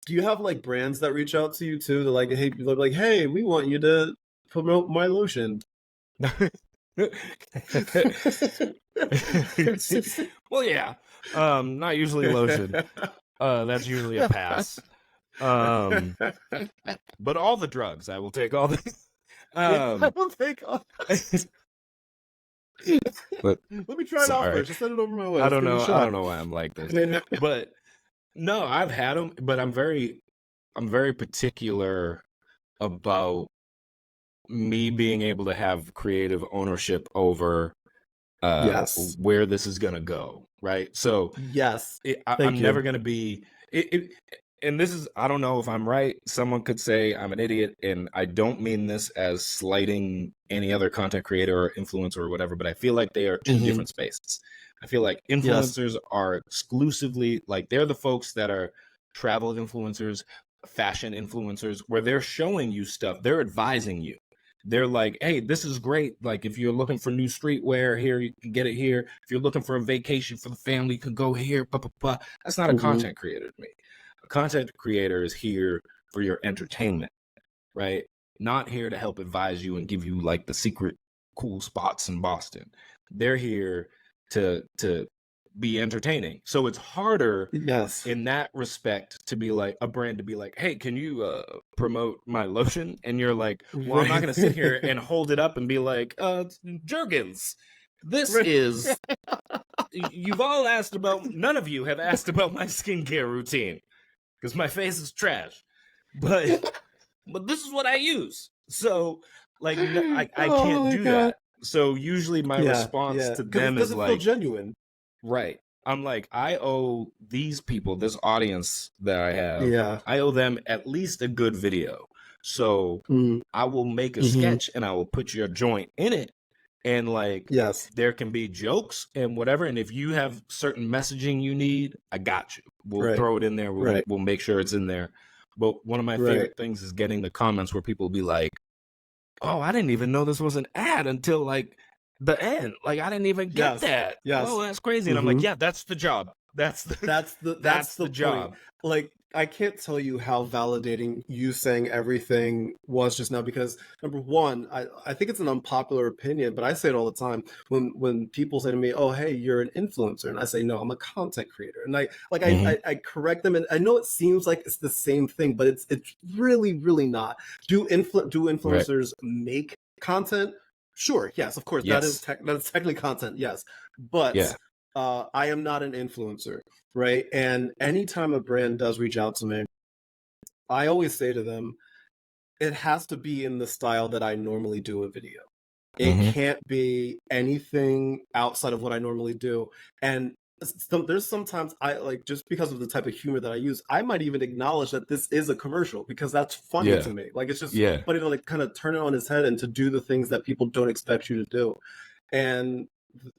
Speaker 1: you have like brands that reach out to you too? To like, hey, we want you to promote my lotion.
Speaker 2: Well, yeah. Not usually lotion. That's usually a pass. But all the drugs, I will take all the.
Speaker 1: I will take all.
Speaker 2: But
Speaker 1: let me try it out first. Just send it over my way.
Speaker 2: I don't know why I'm like this. But no, I've had them, but I'm very particular about me being able to have creative ownership over
Speaker 1: Yes.
Speaker 2: where this is going to go, right? So
Speaker 1: Yes. Thank
Speaker 2: I'm
Speaker 1: you.
Speaker 2: never going to be and this is, I don't know if I'm right. Someone could say I'm an idiot, and I don't mean this as slighting any other content creator or influencer or whatever, but I feel like they are two different spaces. I feel like influencers are exclusively, like, they're the folks that are travel influencers, fashion influencers, where they're showing you stuff, they're advising you. They're like, hey, this is great. Like, if you're looking for new streetwear here, you can get it here. If you're looking for a vacation for the family, you can go here. Blah, blah, blah. That's not a content creator to me. A content creator is here for your entertainment, right? Not here to help advise you and give you like the secret cool spots in Boston. They're here to be entertaining. So it's harder in that respect to be like a brand to be like, hey, can you promote my lotion? And you're like, well, I'm not going to sit here and hold it up and be like, Jergens, this is, you've all asked about, none of you have asked about my skincare routine because my face is trash, but this is what I use. So like, I can't do that. So usually my response to them is like,
Speaker 1: feel genuine.
Speaker 2: Right. I'm like, I owe these people, this audience that I have, I owe them at least a good video. So I will make a sketch and I will put your joint in it. And like, there can be jokes and whatever. And if you have certain messaging you need, I got you. We'll throw it in there. We'll make sure it's in there. But one of my favorite things is getting the comments where people be like, oh, I didn't even know this was an ad until like the end. Like, I didn't even get that. Oh, that's crazy. And I'm like, yeah, that's the job. That's the job.
Speaker 1: Like, I can't tell you how validating you saying everything was just now, because number one, I think it's an unpopular opinion, but I say it all the time when people say to me, oh, hey, you're an influencer. And I say, no, I'm a content creator. And I correct them. And I know it seems like it's the same thing, but it's really, really not. Do influencers make content? Sure. Yes, of course. That is technically content. Yes. But I am not an influencer. Right. And anytime a brand does reach out to me, I always say to them, it has to be in the style that I normally do a video. It can't be anything outside of what I normally do. And there's sometimes I like, just because of the type of humor that I use, I might even acknowledge that this is a commercial because that's funny to me. Like, it's just funny to like kind of turn it on its head and to do the things that people don't expect you to do. And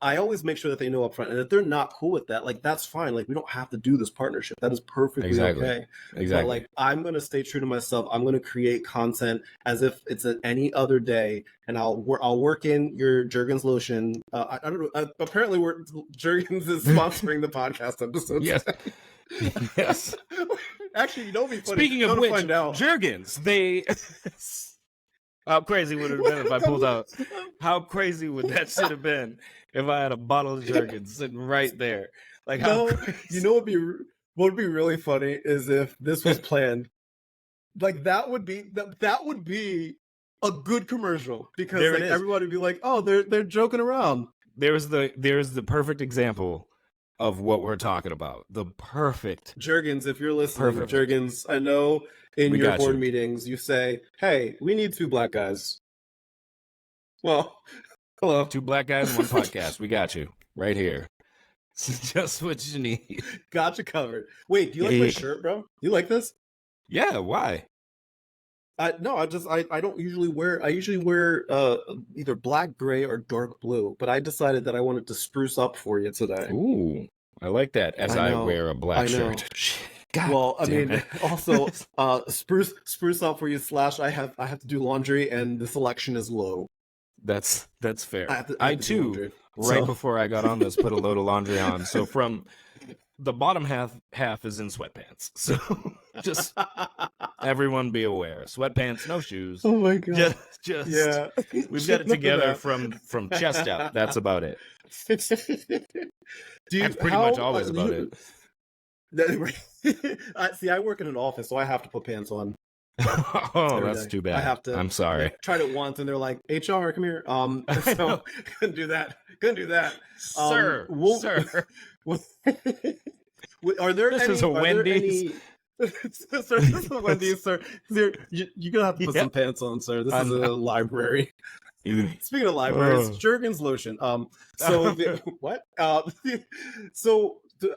Speaker 1: I always make sure that they know up front. And if they're not cool with that, like, that's fine. Like, we don't have to do this partnership. That is perfectly okay. But like, I'm going to stay true to myself. I'm going to create content as if it's any other day. And I'll work in your Jergens lotion. I don't know. Apparently, Jergens is sponsoring the podcast episode.
Speaker 2: Yes.
Speaker 1: Actually, you know, be funny.
Speaker 2: Speaking of which, Jergens, they... How crazy would it have been if I pulled out? How crazy would that shit have been if I had a bottle of Jergens sitting right there? Like, how crazy?
Speaker 1: You know what would be really funny is if this was planned. Like, that would be a good commercial, because like, everybody would be like, oh, they're joking around.
Speaker 2: There's the perfect example of what we're talking about. The perfect
Speaker 1: Jergens, if you're listening, Jergens, I know in your board meetings you say, hey, we need 2 black guys. Well, hello.
Speaker 2: 2 black guys and 1 podcast. We got you right here. It's just what you need.
Speaker 1: Got you covered. Wait, do you like my shirt, bro? You like this?
Speaker 2: Yeah, why?
Speaker 1: I don't usually wear. I usually wear either black, gray, or dark blue. But I decided that I wanted to spruce up for you today.
Speaker 2: Ooh, I like that. As I wear a black shirt.
Speaker 1: God, well, I mean, also spruce up for you. / I have to do laundry, and the selection is low.
Speaker 2: That's fair. I too, right before I got on this, put a load of laundry on. So from the bottom half is in sweatpants. So just everyone be aware. Sweatpants, no shoes.
Speaker 1: Oh my god.
Speaker 2: Just we've got it together from chest out. That's about it. That's pretty much always about it.
Speaker 1: See, I work in an office, so I have to put pants on.
Speaker 2: Oh, that's too bad.
Speaker 1: I have to.
Speaker 2: I'm sorry.
Speaker 1: I tried it once, and they're like, "HR, come here." So couldn't do that.
Speaker 2: Sir.
Speaker 1: Are there
Speaker 2: this is a Wendy's.
Speaker 1: Sir, this is Wendy, sir. You're gonna have to put
Speaker 2: Yeah,
Speaker 1: some pants on, sir. This
Speaker 2: I
Speaker 1: is
Speaker 2: know.
Speaker 1: a library.
Speaker 2: Even-
Speaker 1: Speaking of libraries,
Speaker 2: Oh.
Speaker 1: Jergens lotion. What?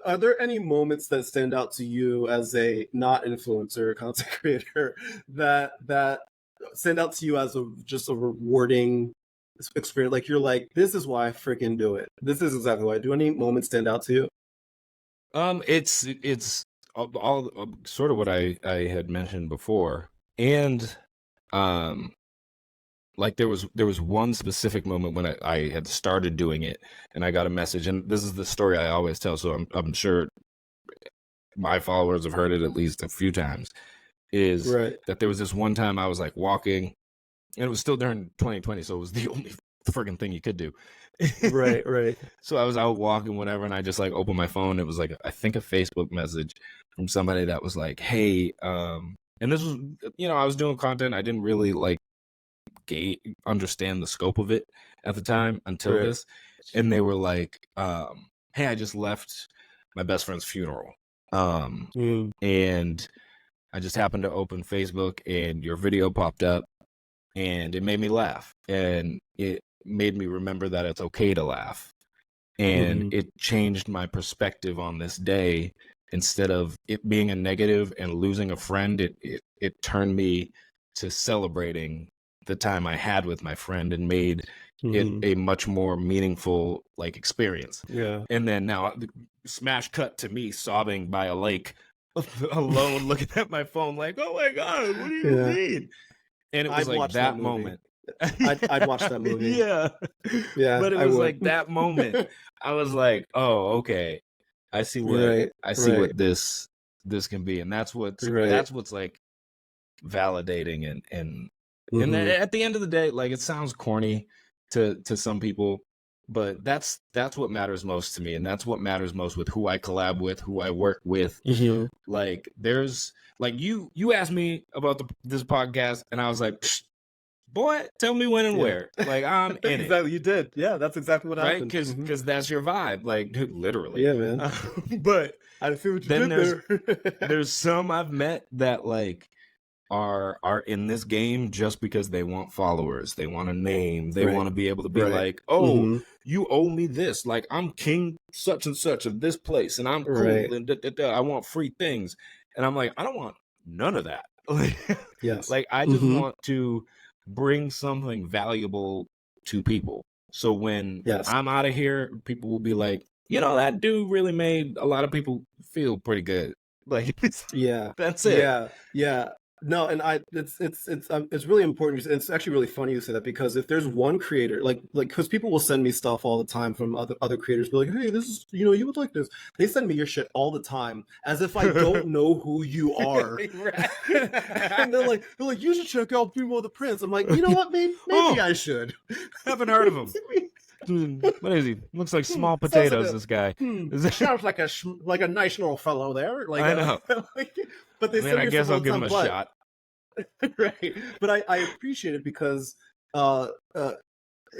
Speaker 1: Are there any moments that stand out to you as a not influencer content creator that stand out to you as just a rewarding experience? Like you're like, this is why I freaking do it. This is exactly why I do. Any moments stand out to you?
Speaker 2: It's all sort of what I had mentioned before, and um, like there was one specific moment when I had started doing it, and I got a message, and this is the story I always tell, so I'm sure my followers have heard it at least a few times. Is
Speaker 1: Right.
Speaker 2: that there was this one time I was like walking, and it was still during 2020, so it was the only friggin' thing you could do.
Speaker 1: Right. Right.
Speaker 2: So I was out walking, whatever, and I just like opened my phone. It was like I think a Facebook message from somebody that was like, "Hey," and this was, I was doing content. I didn't really like understand the scope of it at the time until
Speaker 1: Right.
Speaker 2: this, and they were like, "Hey, I just left my best friend's funeral, and I just happened to open Facebook, and your video popped up, and it made me laugh, and it made me remember that it's okay to laugh." And it changed my perspective on this day. Instead of it being a negative and losing a friend, it turned me to celebrating the time I had with my friend and made it a much more meaningful like experience.
Speaker 1: Yeah.
Speaker 2: And then now smash cut to me sobbing by a lake alone, looking at my phone like, "Oh my God, what do you mean?" And it was
Speaker 1: I'd
Speaker 2: like
Speaker 1: watch
Speaker 2: that
Speaker 1: that movie.
Speaker 2: moment.
Speaker 1: I'd watch that movie.
Speaker 2: Yeah.
Speaker 1: Yeah,
Speaker 2: But it
Speaker 1: I
Speaker 2: was
Speaker 1: would.
Speaker 2: like that moment. I was like, "Oh, okay. I see what
Speaker 1: Right. Right.
Speaker 2: this can be." And that's what's
Speaker 1: Right.
Speaker 2: like validating and
Speaker 1: Mhm.
Speaker 2: at the end of the day, like it sounds corny to some people, but that's what matters most to me, and that's what matters most with who I collab with, who I work with.
Speaker 1: Mhm.
Speaker 2: Like there's like you asked me about this podcast, and I was like, "Psh, boy, tell me when and
Speaker 1: Yeah.
Speaker 2: where." Like I'm in it,
Speaker 1: Exactly. You did. Yeah, that's exactly what
Speaker 2: right?
Speaker 1: happened.
Speaker 2: Because that's your vibe, like dude, literally.
Speaker 1: Yeah, man.
Speaker 2: But
Speaker 1: I see what you
Speaker 2: then
Speaker 1: did there.
Speaker 2: there's some I've met that like are in this game just because they want followers, they want a name, they
Speaker 1: Right.
Speaker 2: want to be able to be
Speaker 1: Right.
Speaker 2: like, "Oh,
Speaker 1: Mhm.
Speaker 2: you owe me this, like I'm king such and such of this place, and I'm cool,
Speaker 1: Right.
Speaker 2: and I want free things." And I'm like, I don't want none of that.
Speaker 1: Yes.
Speaker 2: Like I just want to bring something valuable to people, so when
Speaker 1: Yes.
Speaker 2: I'm out of here, people will be like, that dude really made a lot of people feel pretty good. Like
Speaker 1: Yeah.
Speaker 2: that's it.
Speaker 1: Yeah. Yeah. No, and it's really important. It's actually really funny you say that because if there's one creator, like because people will send me stuff all the time from other creators, be like, "Hey, this is you would like this." They send me your shit all the time, as if I don't know who you are. And they're like, "You should check out Primo the Prince." I'm like, you know what? Maybe I should.
Speaker 2: Haven't heard of him. What is he? Looks like small
Speaker 1: Sounds
Speaker 2: potatoes.
Speaker 1: like
Speaker 2: This guy.
Speaker 1: sounds like a nice little fellow there. Like
Speaker 2: I know.
Speaker 1: but they
Speaker 2: Man,
Speaker 1: send
Speaker 2: I
Speaker 1: me
Speaker 2: guess
Speaker 1: stuff all
Speaker 2: I'll
Speaker 1: the
Speaker 2: give
Speaker 1: time,
Speaker 2: him a
Speaker 1: but
Speaker 2: shot.
Speaker 1: right. But I appreciate it because uh, uh,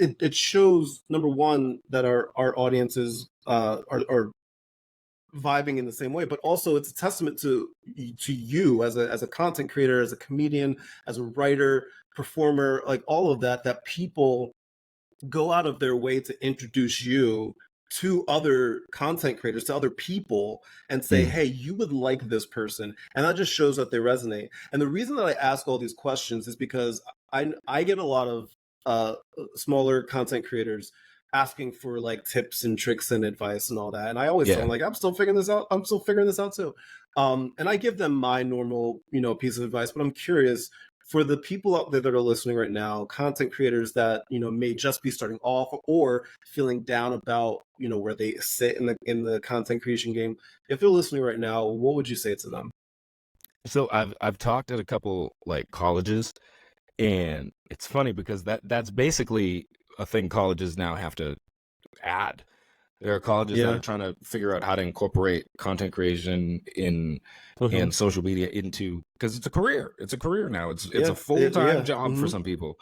Speaker 1: it shows, number one, that our audiences are vibing in the same way, but also it's a testament to you as a content creator, as a comedian, as a writer, performer, like all of that people go out of their way to introduce you to other content creators, to other people, and say, "Hey, you would like this person," and that just shows that they resonate. And the reason that I ask all these questions is because I get a lot of smaller content creators asking for like tips and tricks and advice and all that, and I always tell them like, "I'm still figuring this out. I'm still figuring this out too," and I give them my normal piece of advice, but I'm curious for the people out there that are listening right now, content creators that may just be starting off or feeling down about where they sit in the content creation game. If they're listening right now, what would you say to them?
Speaker 2: So I've talked at a couple like colleges, and it's funny because that's basically a thing colleges now have to add. There are colleges that are trying to figure out how to incorporate content creation and social media into, because it's a career. It's a career now. It's a full-time job for some people.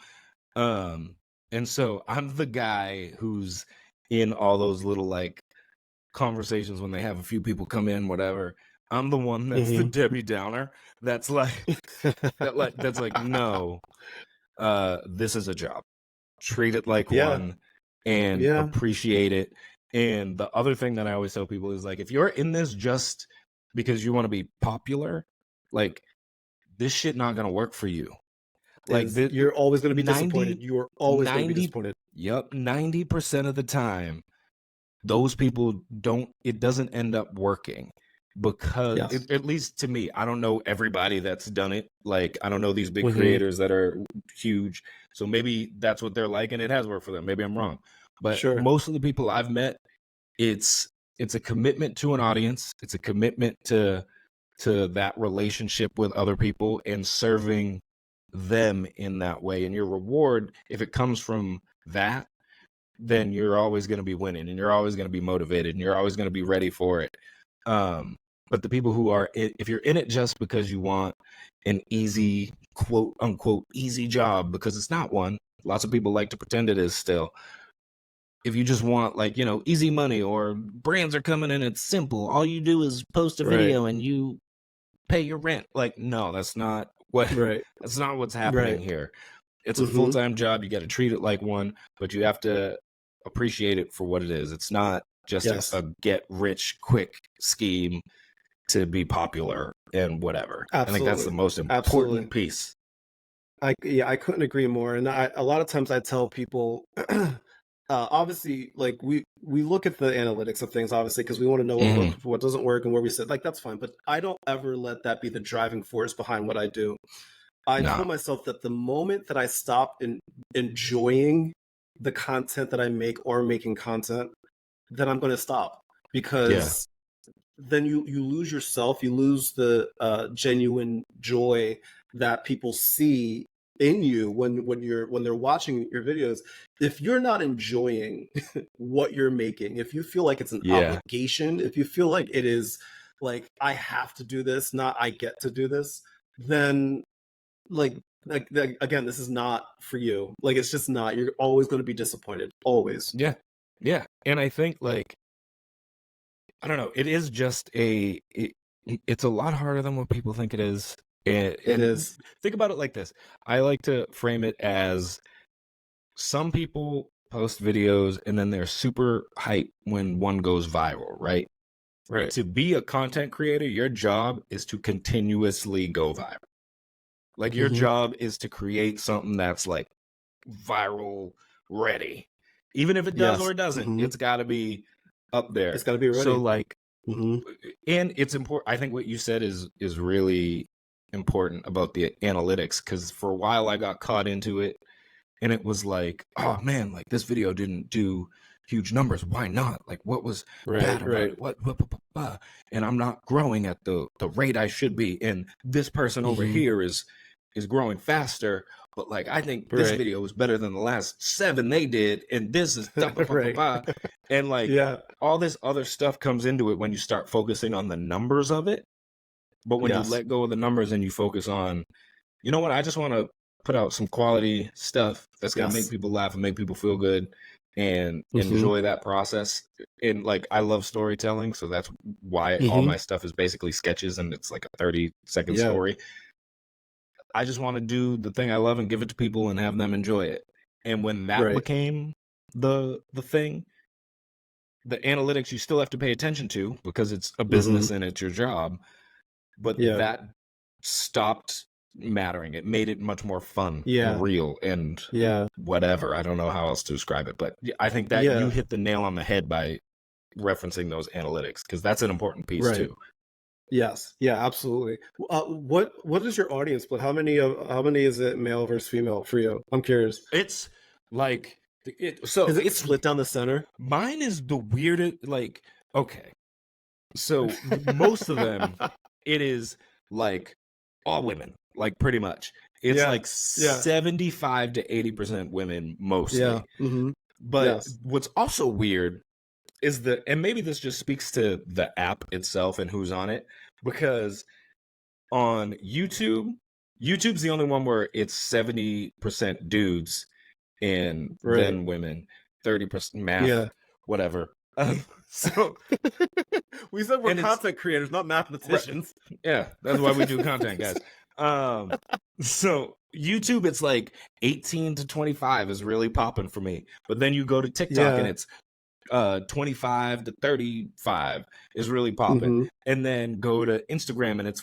Speaker 2: And so I'm the guy who's in all those little like conversations when they have a few people come in, whatever. I'm the one that's the
Speaker 1: Hmm.
Speaker 2: Debbie Downer. That's like that's like, no, this is a job. Treat it like
Speaker 1: Yeah,
Speaker 2: one and
Speaker 1: yeah,
Speaker 2: appreciate it. And the other thing that I always tell people is like, if you're in this just because you want to be popular, like this shit not gonna work for you. Like
Speaker 1: is you're always going to be disappointed.
Speaker 2: 90,
Speaker 1: You are always going to be
Speaker 2: 90,
Speaker 1: disappointed.
Speaker 2: yep, 90% of the time, those people don't, it doesn't end up working because
Speaker 1: Yes.
Speaker 2: at least to me, I don't know everybody that's done it. Like, I don't know these big
Speaker 1: Hmm.
Speaker 2: creators that are huge. So maybe that's what they're like and it has worked for them. Maybe I'm wrong. But
Speaker 1: Sure.
Speaker 2: most of the people I've met, it's a commitment to an audience. It's a commitment to that relationship with other people and serving them in that way. And your reward, if it comes from that, then you're always going to be winning and you're always going to be motivated and you're always going to be ready for it. But the people who are, if you're in it just because you want an easy, quote unquote, easy job, because it's not one, lots of people like to pretend it is still. If you just want, like, easy money, or brands are coming in, it's simple. All you do is post a
Speaker 1: Right.
Speaker 2: video and you pay your rent. Like, no, that's not what,
Speaker 1: Right.
Speaker 2: that's not what's happening
Speaker 1: Right.
Speaker 2: here. It's a
Speaker 1: Hmm.
Speaker 2: full-time job. You got to treat it like one, but you have to appreciate it for what it is. It's not just
Speaker 1: Yes.
Speaker 2: a get rich quick scheme to be popular and whatever. I think that's the
Speaker 1: Absolutely.
Speaker 2: most
Speaker 1: Absolutely.
Speaker 2: important piece.
Speaker 1: I couldn't agree more. And a lot of times I tell people, obviously, like we look at the analytics of things, obviously, because we want to know what
Speaker 2: Mm-hmm.
Speaker 1: works, what doesn't work, and where we sit. Like that's fine, but I don't ever let that be the driving force behind what I do. I
Speaker 2: No.
Speaker 1: told myself that the moment that I stop enjoying the content that I make or making content, then I'm going to stop
Speaker 2: Yeah.
Speaker 1: because then you lose yourself, you lose the genuine joy that people see in you when they're watching your videos. If you're not enjoying what you're making, if you feel like it's an
Speaker 2: Yeah.
Speaker 1: obligation, if you feel like it is like I have to do this, not I get to do this, then like again, this is not for you. Like it's just not. You're always going to be disappointed, always.
Speaker 2: Yeah. Yeah. And I think, like, I don't know, it is just it's a lot harder than what people think it is.
Speaker 1: It
Speaker 2: And
Speaker 1: is.
Speaker 2: think about it like this. I like to frame it as some people post videos and then they're super hype when one goes viral, right?
Speaker 1: Right.
Speaker 2: To be a content creator, your job is to continuously go viral. Like, your
Speaker 1: Hmm.
Speaker 2: job is to create something that's like viral ready. Even if it does or
Speaker 1: Yes.
Speaker 2: it doesn't,
Speaker 1: Hmm.
Speaker 2: it's got to be up there.
Speaker 1: It's got to be
Speaker 2: So,
Speaker 1: ready.
Speaker 2: like,
Speaker 1: Hmm.
Speaker 2: and it's important. I think what you said is really important about the analytics, because for a while I got caught into it and it was like, oh man, like this video didn't do huge numbers. Why not? Like, what was
Speaker 1: Right.
Speaker 2: bad about
Speaker 1: Right.
Speaker 2: it? What? And I'm not growing at the rate I should be. And this person over
Speaker 1: Hmm.
Speaker 2: here is growing faster. But like, I think this
Speaker 1: Right.
Speaker 2: video is better than the last 7 they did. And this is
Speaker 1: Right.
Speaker 2: and like
Speaker 1: Yeah.
Speaker 2: all this other stuff comes into it when you start focusing on the numbers of it. But when you
Speaker 1: Yes.
Speaker 2: let go of the numbers and you focus on, you know what, I just want to put out some quality stuff that's going to make
Speaker 1: Yes.
Speaker 2: people laugh and make people feel good and
Speaker 1: Hmm.
Speaker 2: enjoy that process. And like, I love storytelling, so that's why all
Speaker 1: Hmm.
Speaker 2: my stuff is basically sketches and it's like a 30-second
Speaker 1: Yeah.
Speaker 2: story. I just want to do the thing I love and give it to people and have them enjoy it. And when that
Speaker 1: Right.
Speaker 2: became the thing, the analytics you still have to pay attention to because it's a
Speaker 1: Hmm.
Speaker 2: business and it's your job, but
Speaker 1: Yeah.
Speaker 2: that stopped mattering. It made it much more fun and
Speaker 1: Yeah.
Speaker 2: real and
Speaker 1: Yeah.
Speaker 2: whatever. I don't know how else to describe it, but I think that you
Speaker 1: Yeah.
Speaker 2: hit the nail on the head by referencing those analytics, because that's an important piece
Speaker 1: Right.
Speaker 2: too.
Speaker 1: Yes. Yeah. Absolutely. What is your audience split? How many is it male versus female for you? I'm curious.
Speaker 2: It's like so
Speaker 1: Is it
Speaker 2: it's
Speaker 1: split down the center?
Speaker 2: mine is the weirdest. Like, okay, so most of them, it is like all women, like pretty much. It's
Speaker 1: Yeah.
Speaker 2: like
Speaker 1: Yeah.
Speaker 2: 75 to 80% women
Speaker 1: Yeah.
Speaker 2: mostly.
Speaker 1: Hmm.
Speaker 2: But
Speaker 1: Yes.
Speaker 2: what's also weird is and maybe this just speaks to the app itself and who's on it, because on YouTube's the only one where it's 70% dudes and
Speaker 1: Right.
Speaker 2: then women, 30% math,
Speaker 1: Yeah.
Speaker 2: whatever. So
Speaker 1: We said we're
Speaker 2: and
Speaker 1: content creators, not mathematicians.
Speaker 2: yeah, that's why we do content, guys. So YouTube, it's like 18 to 25 is really popping for me. But then you go to TikTok and
Speaker 1: Yeah.
Speaker 2: it's 25 to 35 is really popping.
Speaker 1: Mm-hmm.
Speaker 2: And then go to Instagram and it's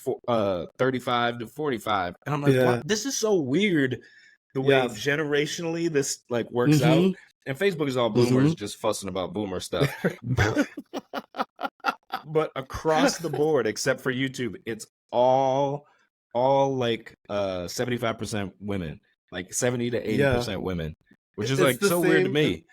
Speaker 2: 35 to 45. And I'm like,
Speaker 1: Yeah.
Speaker 2: what? This is so weird the way
Speaker 1: Yes.
Speaker 2: generationally this like works out.
Speaker 1: Mm-hmm.
Speaker 2: And Facebook is all boomers just fussing about boomer stuff. But across the board, except for YouTube, it's all like 75% women, like 70 to 80% women, which is
Speaker 1: It's
Speaker 2: like
Speaker 1: the
Speaker 2: so weird to
Speaker 1: same.
Speaker 2: me.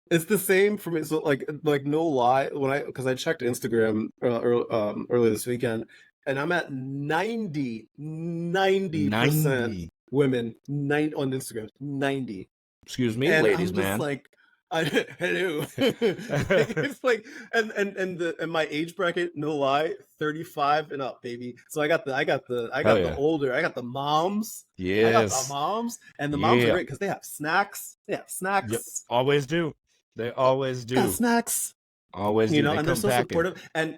Speaker 1: It's the same for me. So like no lie, because I checked Instagram earlier this weekend, and I'm at 90%
Speaker 2: 90.
Speaker 1: women, on Instagram, 90.
Speaker 2: Excuse me,
Speaker 1: And
Speaker 2: ladies,
Speaker 1: I'm just
Speaker 2: man.
Speaker 1: like, hello. It's like, and my age bracket, no lie, 35 and up, baby. So I got the older, I got the moms. I got the
Speaker 2: Yes.
Speaker 1: moms, and the moms are
Speaker 2: Yeah.
Speaker 1: great because they have snacks. They have snacks.
Speaker 2: Yep. Always do. They always do.
Speaker 1: Got snacks.
Speaker 2: Always do.
Speaker 1: You know,
Speaker 2: They
Speaker 1: and they're
Speaker 2: come
Speaker 1: so
Speaker 2: packing.
Speaker 1: supportive, and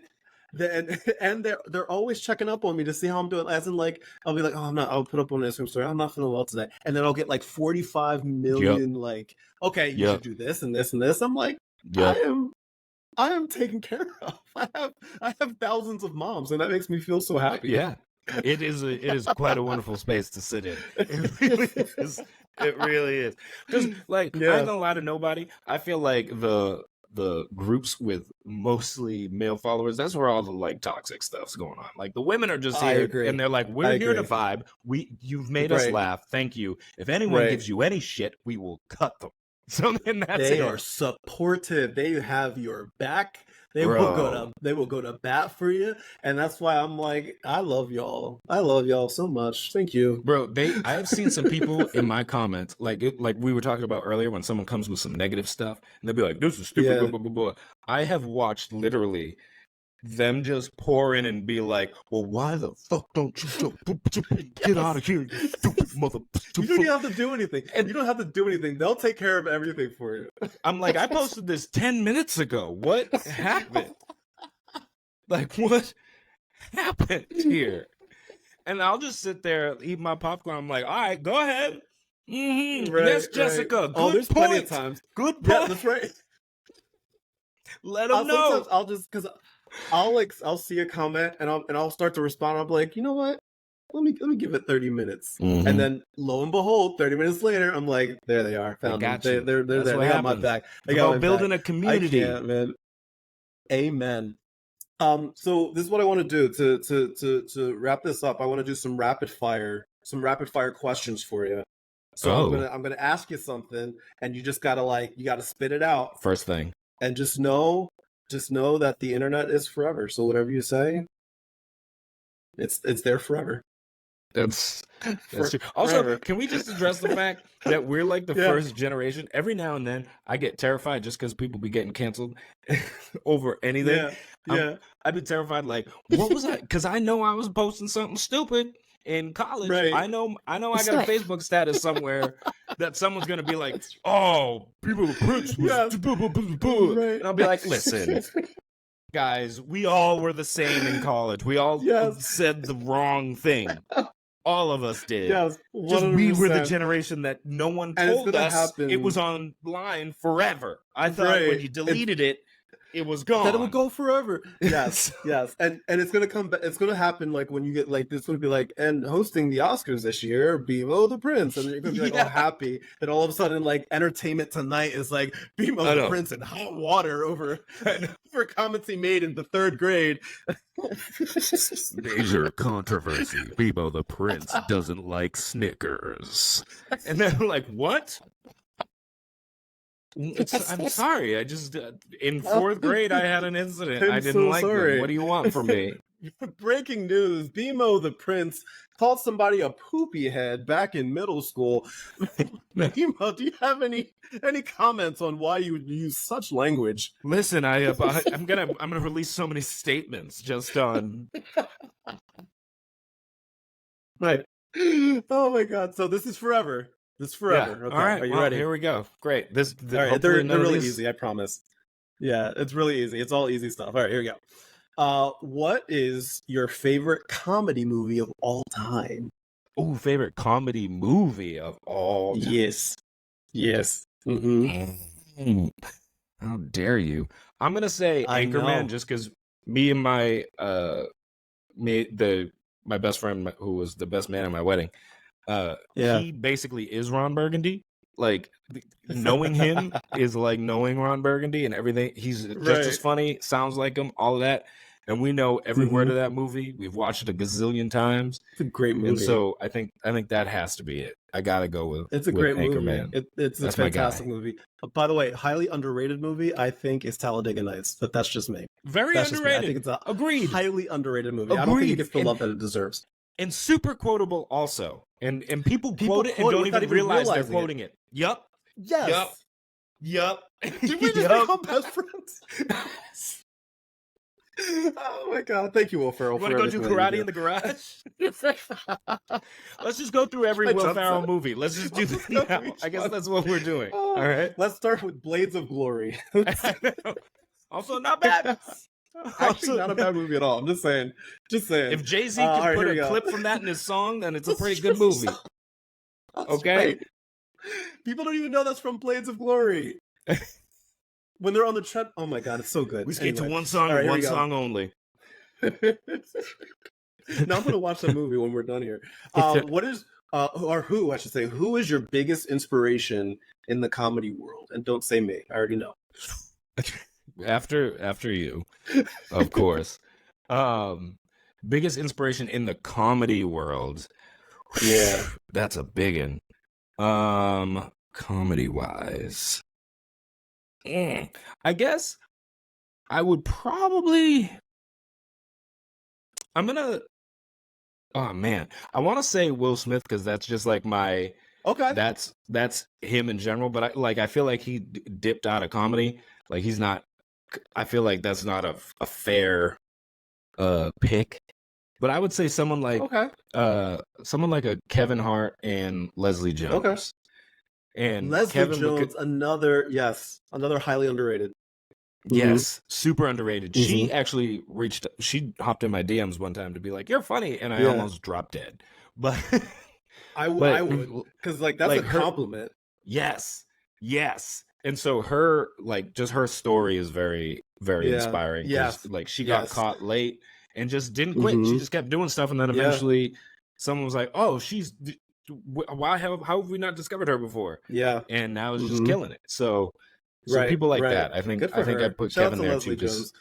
Speaker 1: they're always checking up on me to see how I'm doing. As in, like, I'll be like, oh, I'll put up on an Instagram story, I'm not feeling well today, and then I'll get like 45 million, like, okay, you should do this and this and this. I'm like, I am taken care of. I have thousands of moms, and that makes me feel so happy.
Speaker 2: Yeah, it is quite a wonderful space to sit in. It really is. It really is. Because like I ain't gonna lie to nobody. I feel like the groups with mostly male followers, that's where all the like toxic stuff's going on. Like the women are just here and they're like, we're here to vibe. You've made us laugh. Thank you. If anyone gives you any shit, we will cut them. So then
Speaker 1: they are supportive. They have your back. They will go to bat for you, and that's why I'm like, I love y'all. I love y'all so much. Thank you,
Speaker 2: bro. I have seen some people in my comments, like we were talking about earlier, when someone comes with some negative stuff, and they'll be like, "This is stupid." Blah, blah, blah, blah. I have watched literally them just pour in and be like, well, why the fuck don't you get out of here, you stupid mother.
Speaker 1: You don't have to do anything. And you don't have to do anything. They'll take care of everything for you.
Speaker 2: I'm like, I posted this 10 minutes ago. What happened? Like, what happened here? And I'll just sit there, eat my popcorn. I'm like, all right, go ahead. Mm-hmm. Right, yes, Jessica. Good
Speaker 1: there's
Speaker 2: point.
Speaker 1: Plenty of times.
Speaker 2: Good point.
Speaker 1: Yeah, that's right.
Speaker 2: Let them know.
Speaker 1: I'll just, because I'll see a comment and I'll start to respond. I'll be like, you know what? Let me give it 30 minutes. Mm-hmm. And then lo and behold, 30 minutes later, I'm like, there they are. Found them. They're there. They got my back. They got my
Speaker 2: building
Speaker 1: back.
Speaker 2: A community.
Speaker 1: I can't, man. Amen. So this is what I want to do to wrap this up. I want to do some rapid fire questions for you. So I'm gonna ask you something, and you just gotta spit it out.
Speaker 2: First thing.
Speaker 1: And just know that the internet is forever. So whatever you say, it's there forever.
Speaker 2: That's true. Also, can we just address the fact that we're like the first generation? Every now and then, I get terrified just because people be getting canceled over anything. I'd be terrified. Like, what was I? Because I know I was posting something stupid in college.
Speaker 1: Right.
Speaker 2: I know. I got a Facebook status somewhere that someone's gonna be like, "Oh, people with Prince was," and I'll be like, "Listen." Guys, we all were the same in college. We all said the wrong thing. All of us did.
Speaker 1: Yes, 100%.
Speaker 2: Just we were the generation that no one told us it was online forever. I thought when you deleted it was gone.
Speaker 1: That it would go forever. Yes, yes. And it's gonna come back. It's gonna happen like when you get like this. Would be like, and hosting the Oscars this year, BMO the Prince, and you're gonna be like all happy. Then all of a sudden, like Entertainment Tonight is like BMO the Prince in hot water over comments he made in the 3rd grade.
Speaker 2: Major controversy. BMO the Prince doesn't like Snickers, and then like what? I'm sorry. I just in 4th grade I had an incident. I didn't like them. What do you want from me?
Speaker 1: Breaking news: BMO the Prince called somebody a poopy head back in middle school. BMO, do you have any comments on why you would use such language?
Speaker 2: Listen, I'm gonna release so many statements just on.
Speaker 1: Right. Oh my God! So this is forever. This is forever.
Speaker 2: Yeah.
Speaker 1: Okay.
Speaker 2: All right.
Speaker 1: Are you ready?
Speaker 2: Here we go. Great. They're
Speaker 1: really easy. I promise. Yeah, it's really easy. It's all easy stuff. All right, here we go. What is your favorite comedy movie of all time?
Speaker 2: Oh, favorite comedy movie of all time.
Speaker 1: Yes. Yes. Mm-hmm.
Speaker 2: Mm, How dare you? I'm gonna say
Speaker 1: I
Speaker 2: Anchorman
Speaker 1: know.
Speaker 2: just because me and my my best friend who was the best man at my wedding,
Speaker 1: Yeah.
Speaker 2: he basically is Ron Burgundy. Like knowing him is like knowing Ron Burgundy and everything. He's just as
Speaker 1: Right.
Speaker 2: funny, sounds like him, all of that. And we know every word
Speaker 1: Mm-hmm.
Speaker 2: of that movie. We've watched it a gazillion times.
Speaker 1: It's a great
Speaker 2: And
Speaker 1: movie.
Speaker 2: so I think that has to be it. I gotta go
Speaker 1: It's a
Speaker 2: with
Speaker 1: great movie.
Speaker 2: Anchorman.
Speaker 1: It's a
Speaker 2: That's my
Speaker 1: fantastic
Speaker 2: guy.
Speaker 1: movie. By the way, highly underrated movie, I think, is Talladega Nights, but that's just me.
Speaker 2: Very
Speaker 1: That's just me. I
Speaker 2: underrated.
Speaker 1: think it's a
Speaker 2: Agreed.
Speaker 1: highly underrated movie. I don't think it
Speaker 2: Agreed.
Speaker 1: gets the love that it deserves.
Speaker 2: And super quotable also. And people
Speaker 1: People
Speaker 2: quote it and
Speaker 1: quote it
Speaker 2: don't
Speaker 1: without
Speaker 2: even realize they're
Speaker 1: realizing it.
Speaker 2: quoting it. Yup.
Speaker 1: Yes.
Speaker 2: Yup.
Speaker 1: Did we just become best friends? Oh my god! Thank you, Will Ferrell.
Speaker 2: You want to go do karate in the garage? Let's just go through every Will Ferrell movie. Let's just do this now. I guess that's what we're doing. All right.
Speaker 1: Let's start with Blades of Glory.
Speaker 2: Also not bad.
Speaker 1: Actually, not a bad movie at all. I'm just saying. Just saying.
Speaker 2: If Jay-Z
Speaker 1: all
Speaker 2: can
Speaker 1: right,
Speaker 2: put
Speaker 1: here we
Speaker 2: a
Speaker 1: go.
Speaker 2: clip from that in his song, then it's a pretty good movie.
Speaker 1: That's
Speaker 2: Okay?
Speaker 1: right. People don't even know that's from Blades of Glory. When they're on the tread, oh my god, it's so good.
Speaker 2: We skate to
Speaker 1: Anyway.
Speaker 2: one song,
Speaker 1: All right, here
Speaker 2: one
Speaker 1: we go.
Speaker 2: song only.
Speaker 1: Now I'm gonna watch that movie when we're done here. What is or who I should say? Who is your biggest inspiration in the comedy world? And don't say me. I already know.
Speaker 2: After you, of course. Biggest inspiration in the comedy world.
Speaker 1: Yeah.
Speaker 2: That's a big one. Comedy wise. I guess I would probably oh man. I want to say Will Smith because that's just like my
Speaker 1: Okay.
Speaker 2: that's him in general, but I feel like he dipped out of comedy. Like he's not I feel like that's not a fair pick. But I would say someone like a Kevin Hart and Leslie Jones.
Speaker 1: Okay.
Speaker 2: And
Speaker 1: Leslie
Speaker 2: Kevin
Speaker 1: Jones, another highly underrated.
Speaker 2: Yes, super underrated.
Speaker 1: Mhm.
Speaker 2: She actually she hopped in my DMs one time to be like, "You're funny," and I
Speaker 1: Yeah.
Speaker 2: almost dropped dead. But
Speaker 1: I would, because like that's
Speaker 2: like
Speaker 1: a
Speaker 2: her-
Speaker 1: compliment.
Speaker 2: yes. And so her just her story is very, very
Speaker 1: Yeah.
Speaker 2: inspiring. 'Cause,
Speaker 1: Yes.
Speaker 2: like she got
Speaker 1: Yes.
Speaker 2: caught late and just didn't quit. She
Speaker 1: Mhm.
Speaker 2: just kept doing stuff, and then
Speaker 1: Yeah.
Speaker 2: eventually someone was like, "Oh, how have we not discovered her before?"
Speaker 1: Yeah.
Speaker 2: And now is just
Speaker 1: Mhm.
Speaker 2: killing it. So
Speaker 1: Right,
Speaker 2: people like
Speaker 1: right.
Speaker 2: that. I think
Speaker 1: Good for her.
Speaker 2: I'd put
Speaker 1: Shout out
Speaker 2: Kevin
Speaker 1: to
Speaker 2: there
Speaker 1: Leslie
Speaker 2: too.
Speaker 1: Jones,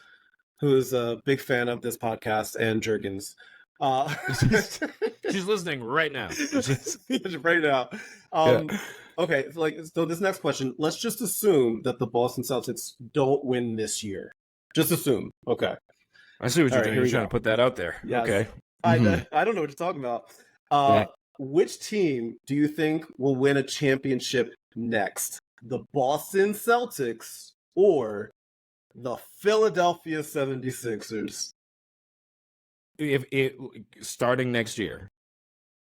Speaker 1: who is a big fan of this podcast and Jergens.
Speaker 2: She's listening right now.
Speaker 1: Right now. Okay, so this next question, let's just assume that the Boston Celtics don't win this year. Just assume. Okay.
Speaker 2: I see what you're
Speaker 1: All right,
Speaker 2: doing.
Speaker 1: here
Speaker 2: You're
Speaker 1: we
Speaker 2: trying
Speaker 1: go.
Speaker 2: to put that out there.
Speaker 1: Yes.
Speaker 2: Okay.
Speaker 1: I
Speaker 2: Mhm.
Speaker 1: don't know what you're talking about.
Speaker 2: Yeah.
Speaker 1: Which team do you think will win a championship next? The Boston Celtics or the Philadelphia 76ers?
Speaker 2: If it starting next year,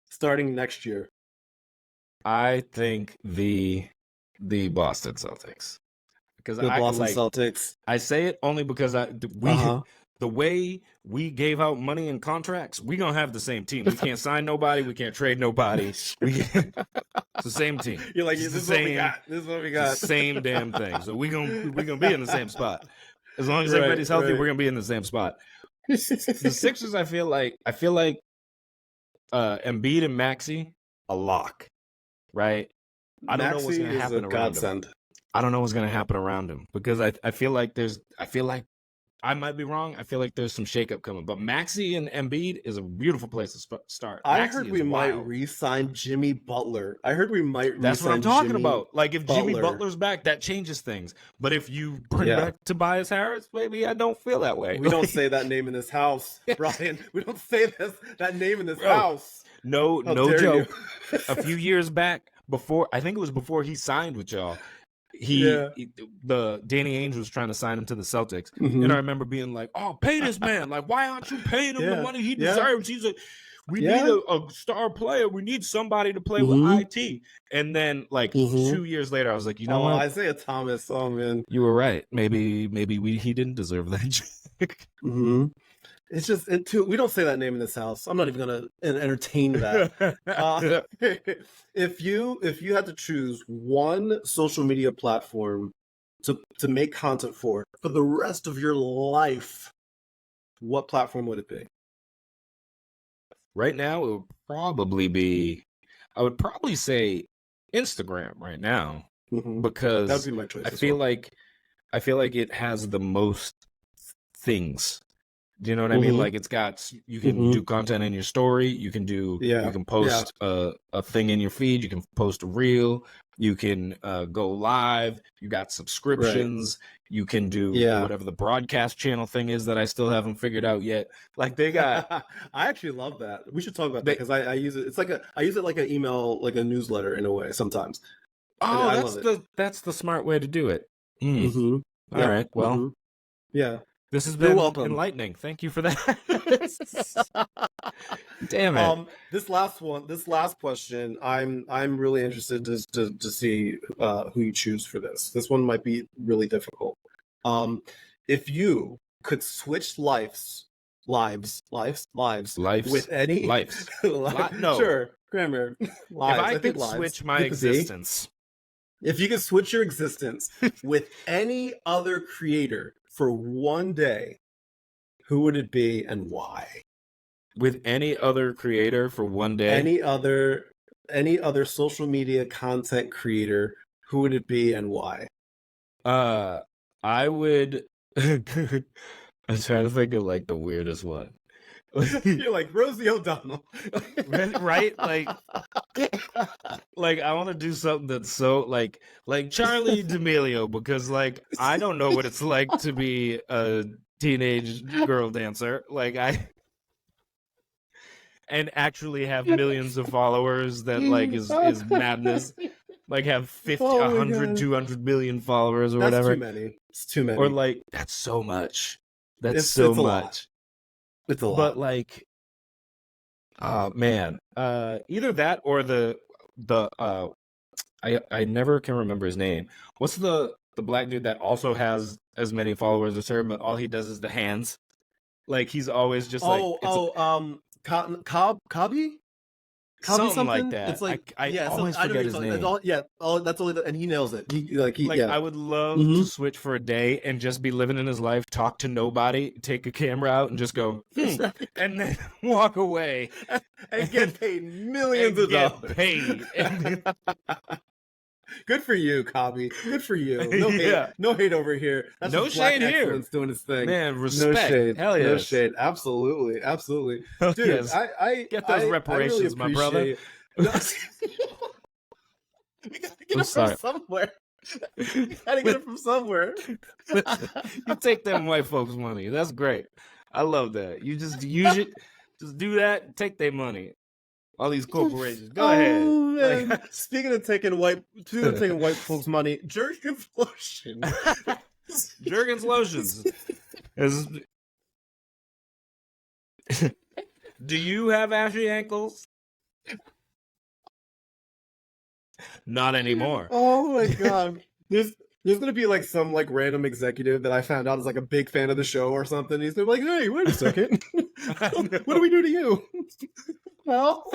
Speaker 1: Starting next year.
Speaker 2: I think the Boston Celtics. Because
Speaker 1: The Boston Celtics.
Speaker 2: I say it only because the way we gave out money and contracts, we gonna have the same team. We can't sign nobody. We can't trade nobody. It's the same team.
Speaker 1: You're like,
Speaker 2: It's
Speaker 1: this is
Speaker 2: the
Speaker 1: what we
Speaker 2: same-
Speaker 1: got. This is what we
Speaker 2: It's
Speaker 1: got.
Speaker 2: the same damn thing. So we gonna be in the same spot. As long as
Speaker 1: Right,
Speaker 2: everybody's healthy,
Speaker 1: right.
Speaker 2: we're gonna be in the same spot. The Sixers, I feel like Embiid and Maxey, a lock, right? I don't know what's
Speaker 1: Maxey
Speaker 2: gonna
Speaker 1: is
Speaker 2: happen
Speaker 1: a
Speaker 2: around him.
Speaker 1: godsend.
Speaker 2: I don't know what's gonna happen around him because I feel like I might be wrong. I feel like there's some shakeup coming, but Maxey and Embiid is a beautiful place to start.
Speaker 1: I
Speaker 2: Maxey
Speaker 1: heard
Speaker 2: is
Speaker 1: we might
Speaker 2: wild.
Speaker 1: re-sign Jimmy Butler. I heard we might
Speaker 2: That's what I'm
Speaker 1: re-sign
Speaker 2: talking
Speaker 1: Jimmy
Speaker 2: about. Like if Jimmy
Speaker 1: Butler.
Speaker 2: Butler's back, that changes things. But if you bring
Speaker 1: Yeah.
Speaker 2: back Tobias Harris, maybe I don't feel that way.
Speaker 1: We don't say that name in this house, Brian. We don't say that name in this
Speaker 2: Bro,
Speaker 1: house.
Speaker 2: no
Speaker 1: How dare
Speaker 2: joke.
Speaker 1: you.
Speaker 2: A few years back, I think it was before he signed with y'all.
Speaker 1: Yeah.
Speaker 2: The Danny Ainge was trying to sign him to the Celtics,
Speaker 1: Mhm.
Speaker 2: and I remember being like, "Oh, pay this man! Like, why aren't you paying him the
Speaker 1: Yeah,
Speaker 2: money he
Speaker 1: yeah.
Speaker 2: deserves? We
Speaker 1: Yeah.
Speaker 2: need a star player. We need somebody to play
Speaker 1: Mhm.
Speaker 2: with IT. And then like
Speaker 1: Mhm.
Speaker 2: 2 years later, I was like, you know what?
Speaker 1: Isaiah Thomas. Oh man.
Speaker 2: You were right. Maybe he didn't deserve that.
Speaker 1: Hmm. It's just we don't say that name in this house. I'm not even gonna entertain that. If you had to choose one social media platform to make content for the rest of your life, what platform would it be?
Speaker 2: Right now, it would probably be. I would probably say Instagram right now
Speaker 1: Mm-hmm. That would
Speaker 2: because
Speaker 1: be my choice.
Speaker 2: I feel like it has the most things. Do you know what I mean? Like it's got, you can do content in your story. You can post a thing in your feed. You can post a reel. You can go live. You got subscriptions. You can do whatever the broadcast channel thing is that I still haven't figured out yet. Like they got.
Speaker 1: I actually love that. We should talk about that because I use it. It's like I use it like an email, like a newsletter in a way sometimes.
Speaker 2: Oh,
Speaker 1: I love it.
Speaker 2: That's the smart way to do it.
Speaker 1: Mm-hmm.
Speaker 2: All right. Well,
Speaker 1: yeah.
Speaker 2: This has been enlightening. Thank you for that. Damn it.
Speaker 1: This last question, I'm really interested to see who you choose for this. This one might be really difficult. If you could switch lives with any
Speaker 2: lives.
Speaker 1: No, sure, grammar. Lives.
Speaker 2: If I could switch my existence.
Speaker 1: If you could switch your existence with any other creator for one day, who would it be and why?
Speaker 2: With any other creator for one day?
Speaker 1: Any other social media content creator, who would it be and why?
Speaker 2: I would I'm trying to think of like the weirdest one.
Speaker 1: You're like Rosie O'Donnell.
Speaker 2: Right? Like I want to do something that's so like Charlie D'Amelio, because like I don't know what it's like to be a teenage girl dancer. Like and actually have millions of followers that like is madness. Like have 50, 100, 200 million followers or whatever.
Speaker 1: Too many. It's too many.
Speaker 2: Or like that's so much. That's so much.
Speaker 1: It's a lot.
Speaker 2: But like, man, either that or the I never can remember his name. What's the black dude that also has as many followers as her, but all he does is the hands? Like he's always just
Speaker 1: Cobby?
Speaker 2: Something like that.
Speaker 1: It's like
Speaker 2: I always forget his name.
Speaker 1: That's only and he nails it.
Speaker 2: I would love to switch for a day and just be living in his life, talk to nobody, take a camera out, and just go, and then walk away
Speaker 1: and get paid millions of dollars.
Speaker 2: Paid.
Speaker 1: Good for you, Cobby. Good for you. No hate. No hate over here. That's
Speaker 2: no shade here.
Speaker 1: Doing his thing.
Speaker 2: Man, respect.
Speaker 1: No shade.
Speaker 2: Hell yes.
Speaker 1: No shade. Absolutely. Dude,
Speaker 2: yes.
Speaker 1: I
Speaker 2: get those reparations,
Speaker 1: really
Speaker 2: my brother.
Speaker 1: We gotta get it from somewhere. Gotta get it from somewhere.
Speaker 2: You take them white folks' money. That's great. I love that. You just use it. Just do that. Take their money. All these corporations. Go ahead.
Speaker 1: Like, speaking of taking white folks' money, Jergens lotion.
Speaker 2: Jergens lotions. Do you have ashy ankles? Not anymore.
Speaker 1: Oh my god. There's gonna be like some like random executive that I found out is like a big fan of the show or something. He's gonna be like, "Hey, wait a second, what do we do to you?" Well,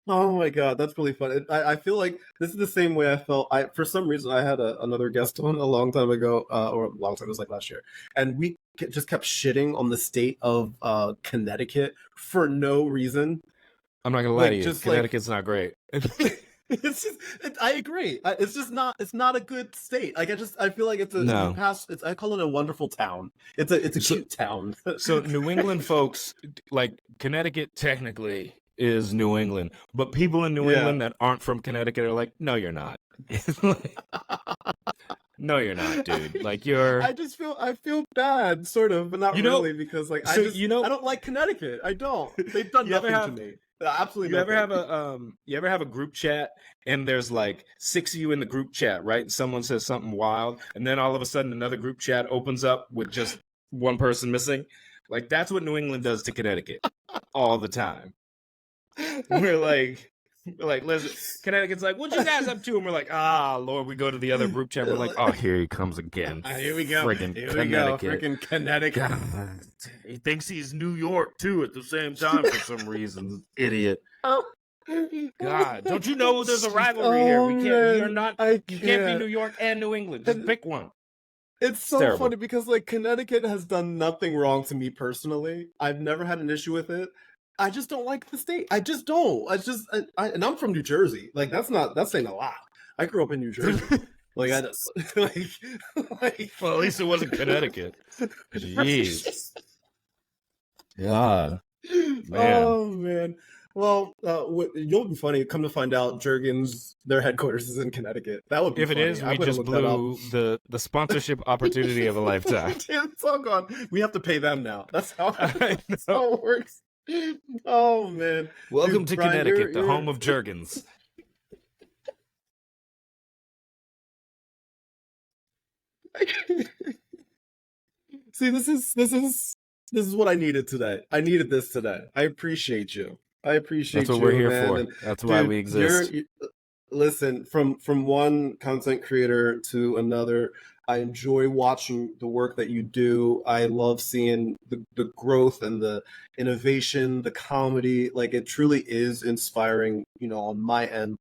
Speaker 1: oh my god, that's really fun. I feel like this is the same way I felt. For some reason I had another guest on a long time ago, or a long time, it was like last year, and we just kept shitting on the state of Connecticut for no reason.
Speaker 2: I'm not gonna lie to you, Connecticut's not great.
Speaker 1: It's just, I agree. It's just not. It's not a good state. Like I feel like it's a I call it a wonderful town. It's a cute town.
Speaker 2: So New England folks, like Connecticut, technically is New England, but people in New England that aren't from Connecticut are like, no, you're not. No, you're not, dude. Like you're.
Speaker 1: I feel bad, sort of, but not really, because like I don't like Connecticut. I don't. They've done nothing to me. Absolutely.
Speaker 2: You ever have a group chat and there's like 6 of you in the group chat, right? And someone says something wild, and then all of a sudden another group chat opens up with just one person missing. Like, that's what New England does to Connecticut all the time. We're like, listen, Connecticut's like, what you guys up to? And we're like, Lord, we go to the other group chat. We're like, oh, here he comes again.
Speaker 1: Here we go.
Speaker 2: Friggin'
Speaker 1: Here
Speaker 2: Connecticut.
Speaker 1: we go. Freaking Connecticut.
Speaker 2: God, he thinks he's New York, too, at the same time for some reason. Idiot.
Speaker 1: Oh.
Speaker 2: God, don't you know there's a rivalry here? We can't.
Speaker 1: Man,
Speaker 2: You're not. You can't be New York and New England. Just pick one.
Speaker 1: It's so funny because like Connecticut has done nothing wrong to me personally. I've never had an issue with it. I just don't like the state. I just don't. And I'm from New Jersey. Like that's saying a lot. I grew up in New Jersey. Like I just like
Speaker 2: well, at least it wasn't Connecticut. Jeez. Yeah. Man.
Speaker 1: Oh man. Well, you'll be funny. Come to find out, Jergens, their headquarters is in Connecticut. That would be
Speaker 2: if
Speaker 1: funny.
Speaker 2: It is, we just blew the sponsorship opportunity of a lifetime.
Speaker 1: Damn, it's all gone. We have to pay them now. That's how it works. Oh man!
Speaker 2: Welcome to Brian, Connecticut, the home of Jergens.
Speaker 1: See, this is what I needed today. I needed this today. I appreciate you. That's
Speaker 2: what we're here for. And, That's why we exist.
Speaker 1: Listen, from one content creator to another, I enjoy watching the work that you do. I love seeing the growth and the innovation, the comedy. Like it truly is inspiring, on my end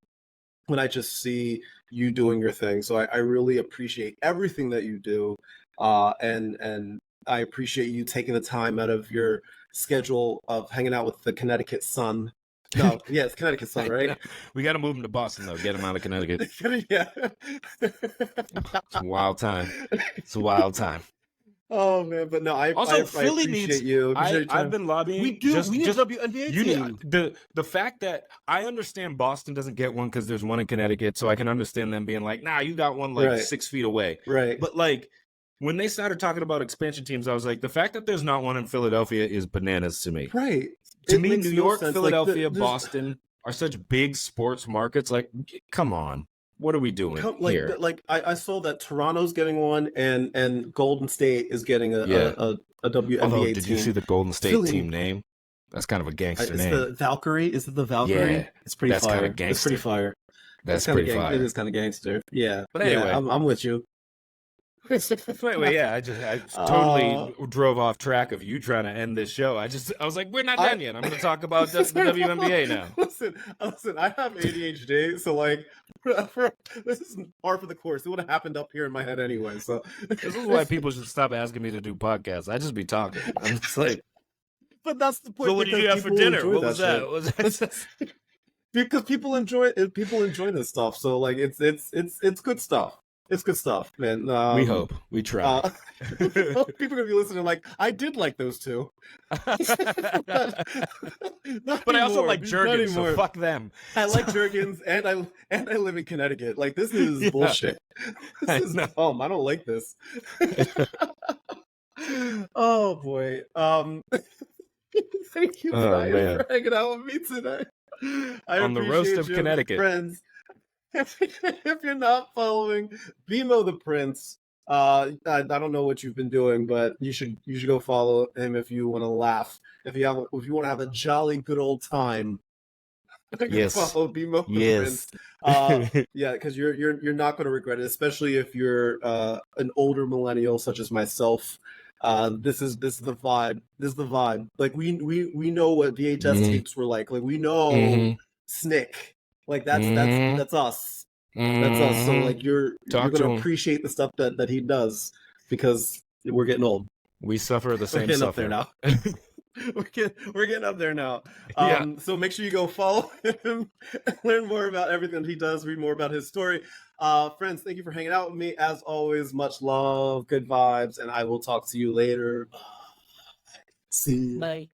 Speaker 1: when I just see you doing your thing. So I really appreciate everything that you do. And I appreciate you taking the time out of your schedule of hanging out with the Connecticut Sun. No, yeah, it's Connecticut Sun, right?
Speaker 2: We got to move him to Boston, though. Get him out of Connecticut.
Speaker 1: Yeah.
Speaker 2: It's a wild time.
Speaker 1: Oh, man, but no,
Speaker 2: also, Philly
Speaker 1: appreciate
Speaker 2: needs
Speaker 1: you.
Speaker 2: I've been lobbying.
Speaker 1: We need a WNBA team.
Speaker 2: The fact that I understand Boston doesn't get one because there's one in Connecticut, so I can understand them being like, nah, you got one like 6 feet away.
Speaker 1: Right.
Speaker 2: But like, when they started talking about expansion teams, I was like, the fact that there's not one in Philadelphia is bananas to me.
Speaker 1: Right.
Speaker 2: To me, New York, Philadelphia, Boston are such big sports markets. Like, come on. What are we doing here?
Speaker 1: I saw that Toronto's getting one and Golden State is getting a WNBA team.
Speaker 2: Did you see the Golden State team name? That's kind of a gangster name.
Speaker 1: The Valkyrie? Is it the Valkyrie?
Speaker 2: Yeah.
Speaker 1: It's pretty
Speaker 2: that's
Speaker 1: fire.
Speaker 2: Kind of gangster.
Speaker 1: It's pretty fire.
Speaker 2: That's pretty fire.
Speaker 1: It is kind of gangster. Yeah.
Speaker 2: But anyway.
Speaker 1: Yeah, I'm with you.
Speaker 2: Anyway, yeah, I totally drove off track of you trying to end this show. I was like, we're not done yet. I'm going to talk about the WNBA now.
Speaker 1: Listen, I have ADHD, so like, this is par for the course. It would have happened up here in my head anyway. So
Speaker 2: this is why people should stop asking me to do podcasts. I just be talking. I'm just like,
Speaker 1: but that's the point.
Speaker 2: So what did you have for dinner? What was that?
Speaker 1: Because people enjoy it. People enjoy this stuff. So like, it's good stuff. It's good stuff, man.
Speaker 2: We hope. We try.
Speaker 1: People are going to be listening like, I did like those two.
Speaker 2: But I also like Jergens, so fuck them.
Speaker 1: I like Jergens, and I live in Connecticut. Like, this is bullshit. This is dumb. I don't like this. Oh, boy. Thank you, Brian, for hanging out with me today.
Speaker 2: On the roast of Connecticut.
Speaker 1: Friends. If you're not following BMO the Prince, I don't know what you've been doing, but you should go follow him if you want to laugh. If you want to have a jolly good old time.
Speaker 2: Yes.
Speaker 1: Follow BMO the Prince. Yeah, because you're not going to regret it, especially if you're an older millennial such as myself. This is the vibe. This is the vibe. Like we know what VHS tapes were like. Like we know Snick. Like that's us. That's us. So like you're gonna appreciate the stuff that he does because we're getting old.
Speaker 2: We suffer the same
Speaker 1: stuff. We're getting up there now. So make sure you go follow him, learn more about everything that he does, read more about his story. Friends, thank you for hanging out with me. As always, much love, good vibes, and I will talk to you later. Bye. See you.
Speaker 2: Bye.